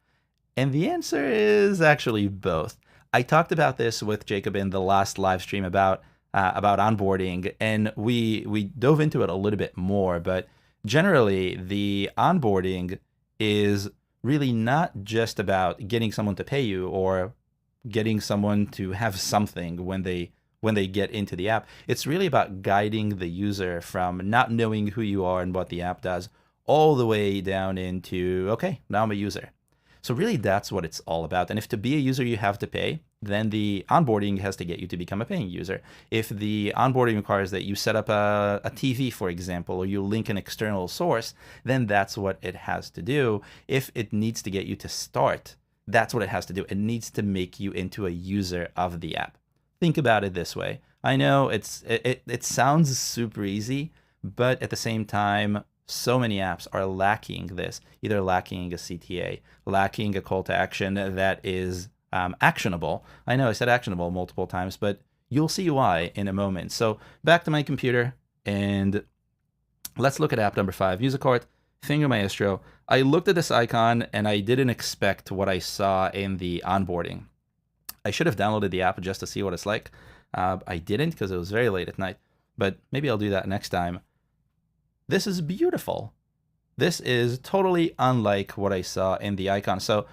And the answer is actually both. I talked about this with Jacob in the last live stream about onboarding, and we dove into it a little bit more, but generally the onboarding is really not just about getting someone to pay you or getting someone to have something when they get into the app. It's really about guiding the user from not knowing who you are and what the app does all the way down into, okay, now I'm a user. So really that's what it's all about. And if to be a user you have to pay, then the onboarding has to get you to become a paying user. If the onboarding requires that you set up a TV, for example, or you link an external source, then that's what it has to do. If it needs to get you to start, that's what it has to do. It needs to make you into a user of the app. Think about it this way. I know it sounds super easy, but at the same time, so many apps are lacking this, either lacking a CTA, lacking a call to action that is actionable. I know I said actionable multiple times, but you'll see why in a moment. So back to my computer, and let's look at app number 5. Use a cart, Finger Maestro. I looked at this icon and I didn't expect what I saw in the onboarding. I should have downloaded the app just to see what it's like. I didn't because it was very late at night, but maybe I'll do that next time. This is beautiful. This is totally unlike what I saw in the icon. So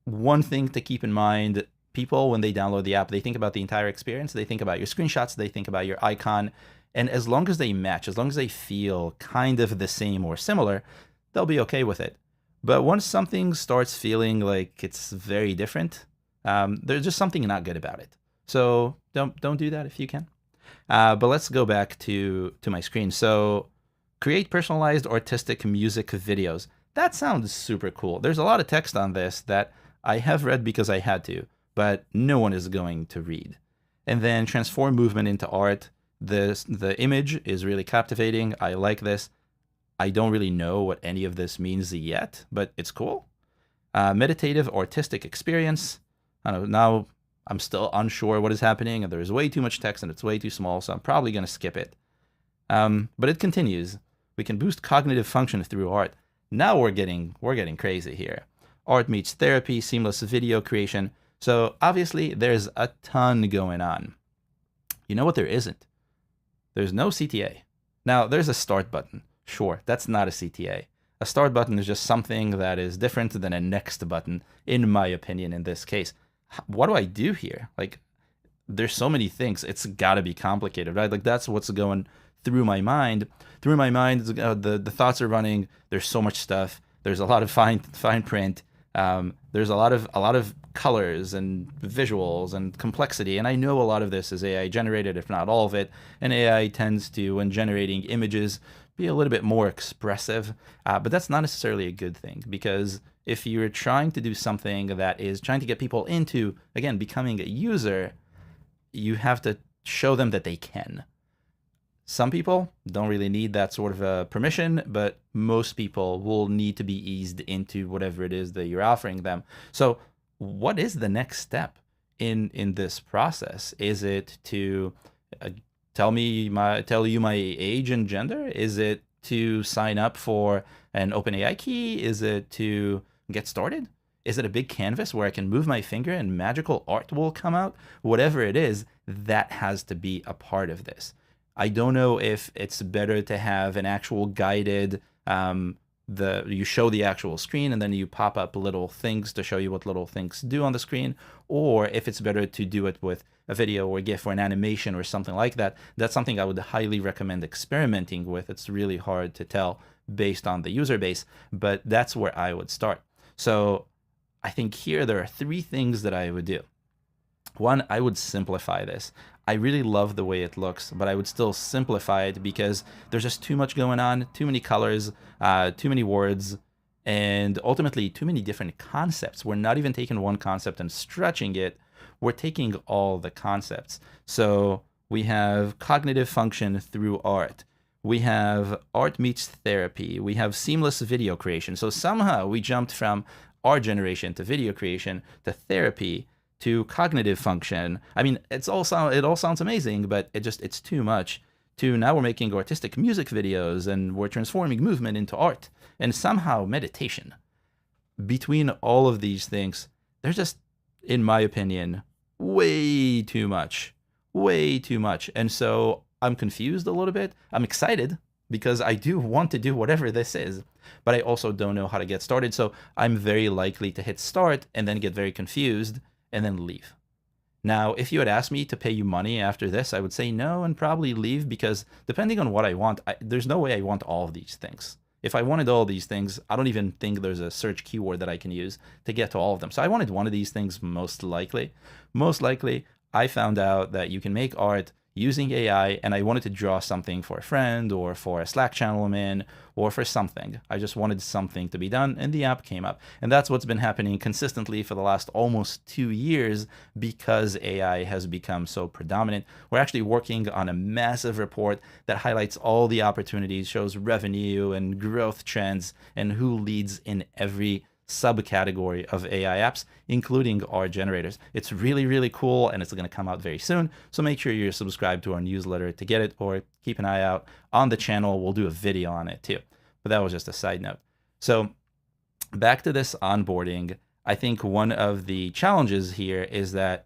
one thing to keep in mind, people, when they download the app, they think about the entire experience. They think about your screenshots. They think about your icon. And as long as they match, as long as they feel kind of the same or similar, they'll be okay with it. But once something starts feeling like it's very different, there's just something not good about it. So don't do that if you can. But let's go back to my screen. So create personalized artistic music videos. That sounds super cool. There's a lot of text on this that I have read because I had to, but no one is going to read. And then transform movement into art. The image is really captivating. I like this. I don't really know what any of this means yet, but it's cool. Meditative artistic experience. I don't know, now I'm still unsure what is happening, and there's way too much text and it's way too small, so I'm probably going to skip it. But it continues. We can boost cognitive function through art. Now we're getting crazy here. Art meets therapy, seamless video creation. So obviously there's a ton going on. You know what there isn't? There's no CTA. Now there's a start button. Sure, that's not a CTA. A start button is just something that is different than a next button, in my opinion, in this case. What do I do here? Like, there's so many things. It's got to be complicated, right? Like, that's what's going through my mind. Through my mind, the thoughts are running. There's so much stuff. There's a lot of fine print. There's a lot of colors and visuals and complexity. And I know a lot of this is AI generated, if not all of it. And AI tends to, when generating images, be a little bit more expressive. But that's not necessarily a good thing, because if you're trying to do something that is trying to get people into, again, becoming a user, you have to show them that they can. Some people don't really need that sort of a permission, but most people will need to be eased into whatever it is that you're offering them. So what is the next step in this process? Is it to tell you my age and gender? Is it to sign up for an OpenAI key? Is it to get started? Is it a big canvas where I can move my finger and magical art will come out? Whatever it is, that has to be a part of this. I don't know if it's better to have an actual guided, you show the actual screen and then you pop up little things to show you what little things do on the screen, or if it's better to do it with a video or a GIF or an animation or something like that. That's something I would highly recommend experimenting with. It's really hard to tell based on the user base, but that's where I would start. So I think here there are 3 things that I would do. One, I would simplify this. I really love the way it looks, but I would still simplify it because there's just too much going on, too many colors, too many words, and ultimately too many different concepts. We're not even taking one concept and stretching it. We're taking all the concepts. So we have cognitive function through art. We have art meets therapy. We have seamless video creation. So somehow we jumped from art generation to video creation to therapy to cognitive function. I mean, it all sounds amazing, but it's too much. To now we're making artistic music videos and we're transforming movement into art and somehow meditation. Between all of these things, they're just, in my opinion, way too much. And so I'm confused a little bit. I'm excited because I do want to do whatever this is, but I also don't know how to get started. So I'm very likely to hit start and then get very confused and then leave. Now, if you had asked me to pay you money after this, I would say no and probably leave, because depending on what I want, there's no way I want all of these things. If I wanted all these things, I don't even think there's a search keyword that I can use to get to all of them. So I wanted one of these things most likely. Most likely, I found out that you can make art using AI, and I wanted to draw something for a friend or for a Slack channel I'm in or for something. I just wanted something to be done, and the app came up. And that's what's been happening consistently for the last almost 2 years because AI has become so predominant. We're actually working on a massive report that highlights all the opportunities, shows revenue and growth trends, and who leads in every subcategory of AI apps, including art generators. It's really, really cool, and it's going to come out very soon. So make sure you're subscribed to our newsletter to get it, or keep an eye out on the channel. We'll do a video on it too. but that was just a side note. So back to this onboarding, I think one of the challenges here is that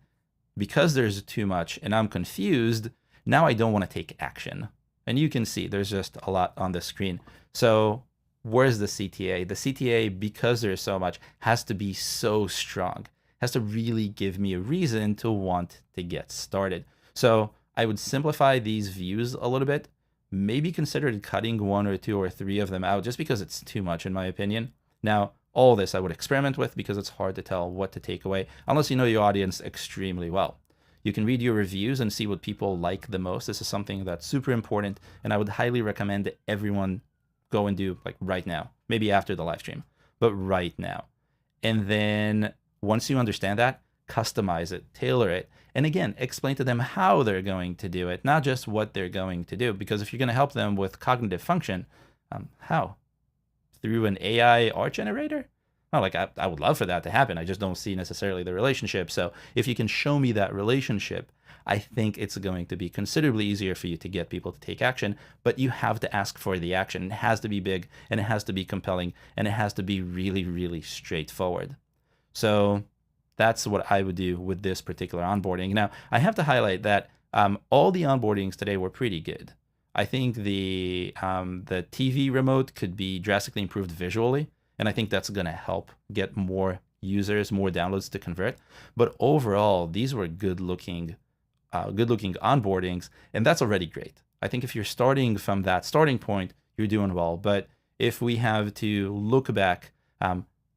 because there's too much and I'm confused, now I don't want to take action. And you can see there's just a lot on the screen. So where's the CTA? The CTA, because there's so much, has to be so strong, has to really give me a reason to want to get started. So I would simplify these views a little bit, maybe consider cutting 1 or 2 or 3 of them out just because it's too much in my opinion. Now, all this I would experiment with because it's hard to tell what to take away unless you know your audience extremely well. You can read your reviews and see what people like the most. This is something that's super important, and I would highly recommend that everyone go and do like right now, maybe after the live stream, but right now. And then once you understand that, customize it, tailor it, and again, explain to them how they're going to do it, not just what they're going to do. Because if you're going to help them with cognitive function, how? Through an AI art generator? Oh, like I would love for that to happen. I just don't see necessarily the relationship. So if you can show me that relationship, I think it's going to be considerably easier for you to get people to take action. But you have to ask for the action. It has to be big, and it has to be compelling, and it has to be really, really straightforward. So that's what I would do with this particular onboarding. Now, I have to highlight that all the onboardings today were pretty good. I think the TV remote could be drastically improved visually, and I think that's going to help get more users, more downloads to convert. But overall, these were good-looking onboardings, and that's already great. I think if you're starting from that starting point, you're doing well. But if we have to look back,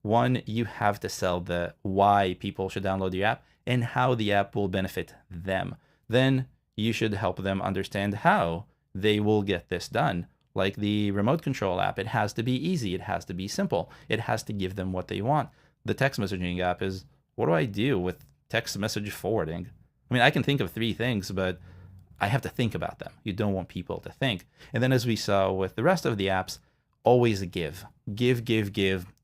one, you have to sell the why people should download your app and how the app will benefit them. Then you should help them understand how they will get this done. Like the remote control app, it has to be easy. It has to be simple. It has to give them what they want. The text messaging app is, what do I do with text message forwarding? I mean, I can think of 3 things, but I have to think about them. You don't want people to think. And then as we saw with the rest of the apps, always give.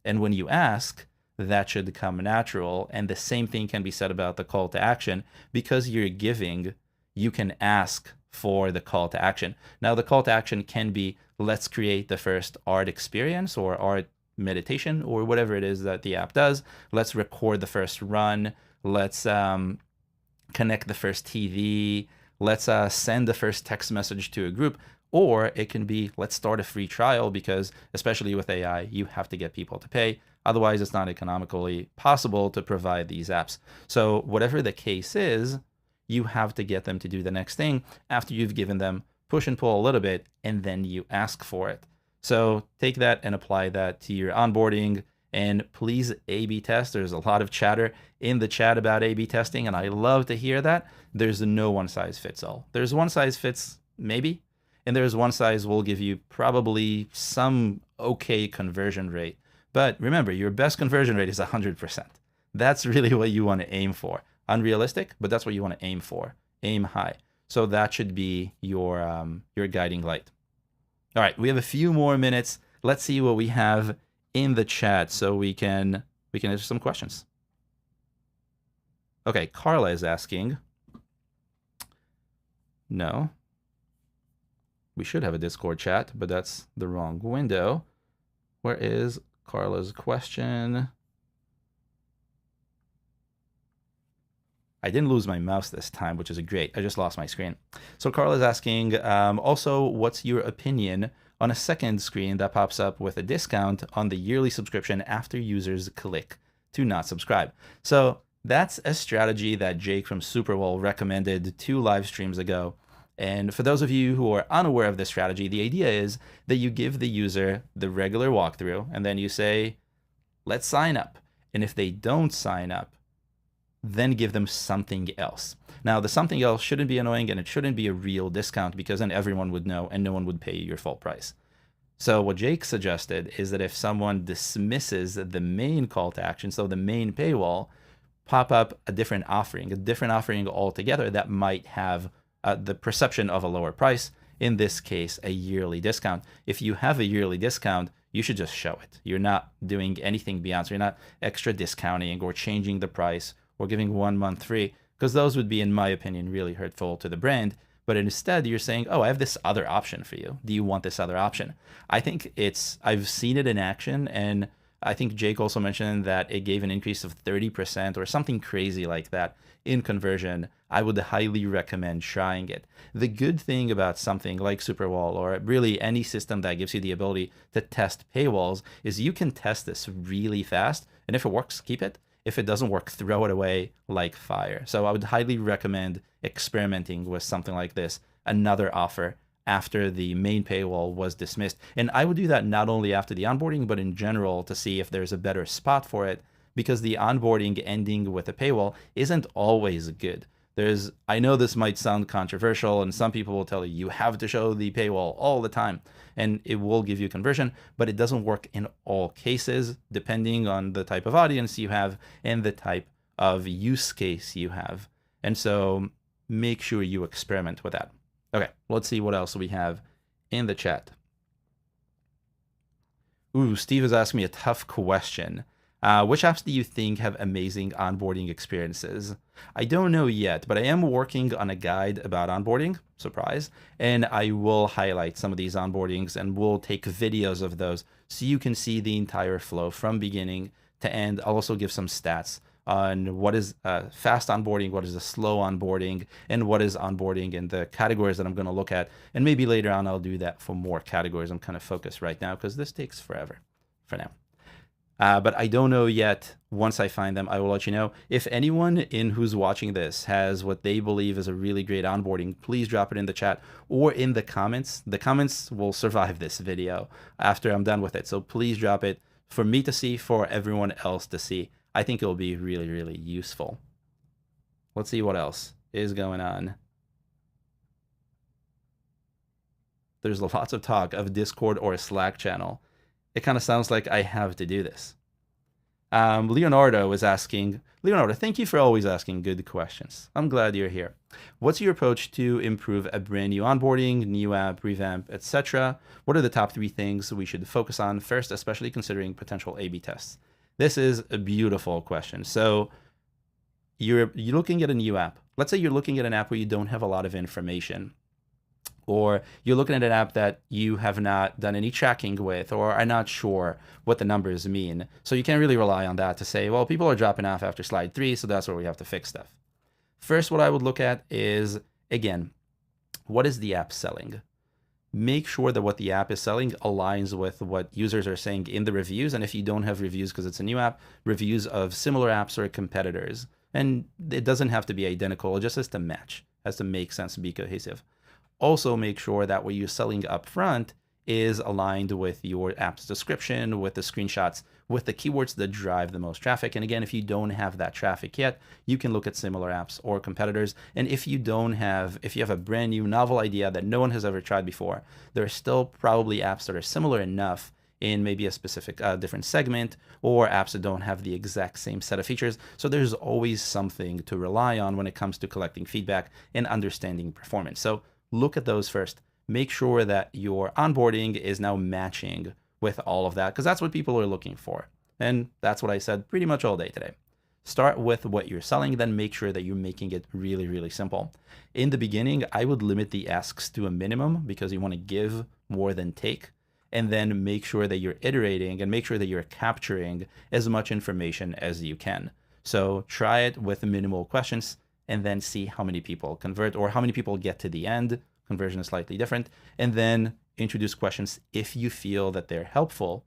And when you ask, that should come natural. And the same thing can be said about the call to action. Because you're giving, you can ask for the call to action. Now, the call to action can be, let's create the first art experience or art meditation or whatever it is that the app does. Let's record the first run. Let's connect the first TV. Let's send the first text message to a group. Or it can be, let's start a free trial, because especially with AI, you have to get people to pay. Otherwise, it's not economically possible to provide these apps. So whatever the case is, you have to get them to do the next thing after you've given them, push and pull a little bit, and then you ask for it. So take that and apply that to your onboarding, and please A/B test. There's a lot of chatter in the chat about A/B testing, and I love to hear that. There's no one size fits all. There's one size fits maybe, and there's one size will give you probably some okay conversion rate. But remember, your best conversion rate is 100%. That's really what you want to aim for. Unrealistic, but that's what you want to aim for. Aim high. So that should be your guiding light. All right, we have a few more minutes. Let's see what we have in the chat so we can answer some questions. Okay, Carla is asking. No. We should have a Discord chat, but that's the wrong window. Where is Carla's question? I didn't lose my mouse this time, which is great. I just lost my screen. So Carla's asking, also, what's your opinion on a second screen that pops up with a discount on the yearly subscription after users click to not subscribe? So that's a strategy that Jake from Superwell recommended 2 live streams ago. And for those of you who are unaware of this strategy, the idea is that you give the user the regular walkthrough, and then you say, let's sign up. And if they don't sign up, then give them something else. Now, the something else shouldn't be annoying, and it shouldn't be a real discount, because then everyone would know and no one would pay you your full price. So what Jake suggested is that if someone dismisses the main call to action, so the main paywall, pop up a different offering altogether that might have the perception of a lower price, in this case, a yearly discount. If you have a yearly discount, you should just show it. You're not doing anything beyond, so you're not extra discounting or changing the price or giving 1 month free, because those would be, in my opinion, really hurtful to the brand. but instead you're saying, oh, I have this other option for you. Do you want this other option? I think I've seen it in action, and I think Jake also mentioned that it gave an increase of 30% or something crazy like that in conversion. I would highly recommend trying it. The good thing about something like Superwall, or really any system that gives you the ability to test paywalls, is you can test this really fast, and if it works, keep it. If it doesn't work, throw it away like fire. So I would highly recommend experimenting with something like this, another offer after the main paywall was dismissed. And I would do that not only after the onboarding, but in general to see if there's a better spot for it, because the onboarding ending with a paywall isn't always good. I know this might sound controversial, and some people will tell you you have to show the paywall all the time, and it will give you conversion, but it doesn't work in all cases, depending on the type of audience you have and the type of use case you have. And so make sure you experiment with that. Okay, let's see what else we have in the chat. Ooh, Steve is asking me a tough question. Which apps do you think have amazing onboarding experiences? I don't know yet, but I am working on a guide about onboarding, surprise, and I will highlight some of these onboardings and we'll take videos of those so you can see the entire flow from beginning to end. I'll also give some stats on what is fast onboarding, what is a slow onboarding, and what is onboarding in the categories that I'm going to look at. And maybe later on I'll do that for more categories. I'm kind of focused right now because this takes forever for now. But I don't know yet. Once I find them, I will let you know. If anyone who's watching this has what they believe is a really great onboarding, please drop it in the chat or in the comments. The comments will survive this video after I'm done with it. So please drop it for me to see, for everyone else to see. I think it will be really, really useful. Let's see what else is going on. There's lots of talk of Discord or a Slack channel. It kind of sounds like I have to do this. Leonardo is asking, Leonardo, thank you for always asking good questions. I'm glad you're here. What's your approach to improve a brand new onboarding, new app, revamp, etc.? What are the top 3 things we should focus on first, especially considering potential A/B tests? This is a beautiful question. So you're looking at a new app. Let's say you're looking at an app where you don't have a lot of information, or you're looking at an app that you have not done any tracking with or are not sure what the numbers mean. So you can't really rely on that to say, well, people are dropping off after slide 3, so that's where we have to fix stuff. First, what I would look at is, again, what is the app selling? Make sure that what the app is selling aligns with what users are saying in the reviews. And if you don't have reviews because it's a new app, reviews of similar apps or competitors. And it doesn't have to be identical, it just has to match, has to make sense and be cohesive. Also make sure that what you're selling up front is aligned with your app's description, with the screenshots, with the keywords that drive the most traffic. And again, if you don't have that traffic yet, you can look at similar apps or competitors. And if you have a brand new novel idea that no one has ever tried before, there are still probably apps that are similar enough in maybe a specific different segment, or apps that don't have the exact same set of features. So there's always something to rely on when it comes to collecting feedback and understanding performance. So look at those first. Make sure that your onboarding is now matching with all of that, because that's what people are looking for. And that's what I said pretty much all day today. Start with what you're selling, then make sure that you're making it really, really simple. In the beginning, I would limit the asks to a minimum because you want to give more than take, and then make sure that you're iterating and make sure that you're capturing as much information as you can. So try it with minimal questions and then see how many people convert or how many people get to the end. Conversion is slightly different. And then introduce questions if you feel that they're helpful.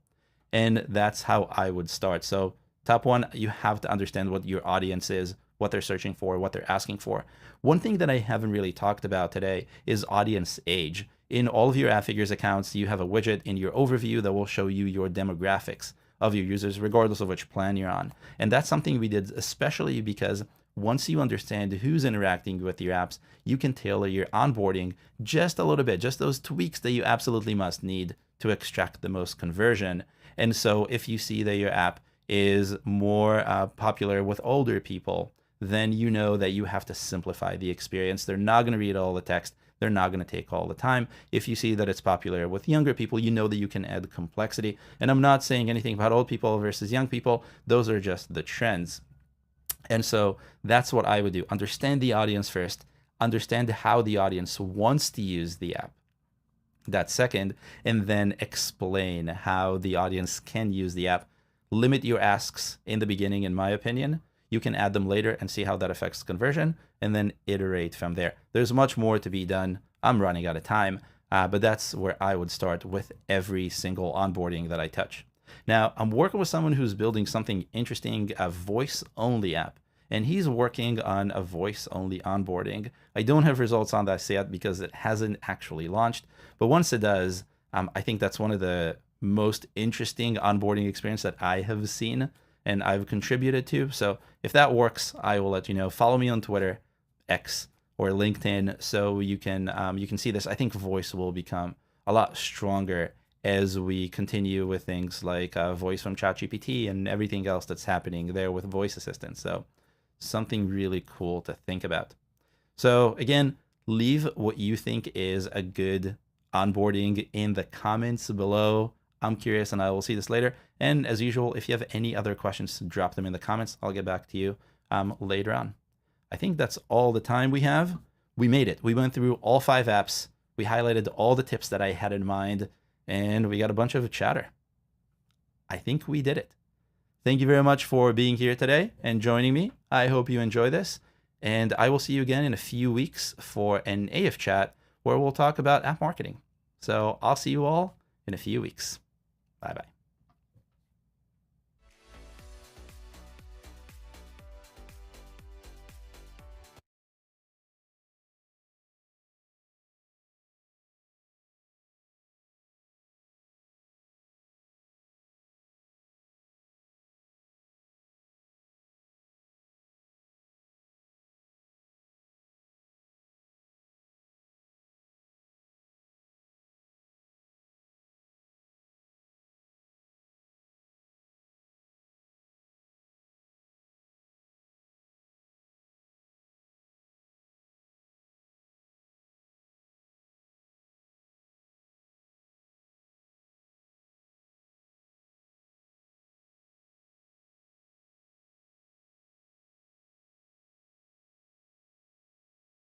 And that's how I would start. So top 1, you have to understand what your audience is, what they're searching for, what they're asking for. One thing that I haven't really talked about today is audience age. In all of your AdFigures accounts, you have a widget in your overview that will show you your demographics of your users, regardless of which plan you're on. And that's something we did especially because once you understand who's interacting with your apps, you can tailor your onboarding just a little bit, just those tweaks that you absolutely must need to extract the most conversion. And so if you see that your app is more popular with older people, then you know that you have to simplify the experience. They're not going to read all the text. They're not going to take all the time. If you see that it's popular with younger people, you know that you can add complexity. And I'm not saying anything about old people versus young people. Those are just the trends. And so that's what I would do. Understand the audience first, understand how the audience wants to use the app. That's second, and then explain how the audience can use the app. Limit your asks in the beginning, in my opinion. You can add them later and see how that affects conversion, and then iterate from there. There's much more to be done. I'm running out of time, but that's where I would start with every single onboarding that I touch. Now, I'm working with someone who's building something interesting, a voice-only app, and he's working on a voice-only onboarding. I don't have results on that yet because it hasn't actually launched, but once it does, I think that's one of the most interesting onboarding experience that I have seen and I've contributed to. So if that works, I will let you know. Follow me on Twitter, X, or LinkedIn, so you can see this. I think voice will become a lot stronger as we continue with things like voice from ChatGPT and everything else that's happening there with voice assistants. So something really cool to think about. So again, leave what you think is a good onboarding in the comments below. I'm curious, and I will see this later. And as usual, if you have any other questions, drop them in the comments. I'll get back to you later on. I think that's all the time we have. We made it. We went through all 5 apps. We highlighted all the tips that I had in mind, and we got a bunch of chatter. I think we did it. Thank you very much for being here today and joining me. I hope you enjoy this, and I will see you again in a few weeks for an AF chat where we'll talk about app marketing. So I'll see you all in a few weeks. Bye-bye.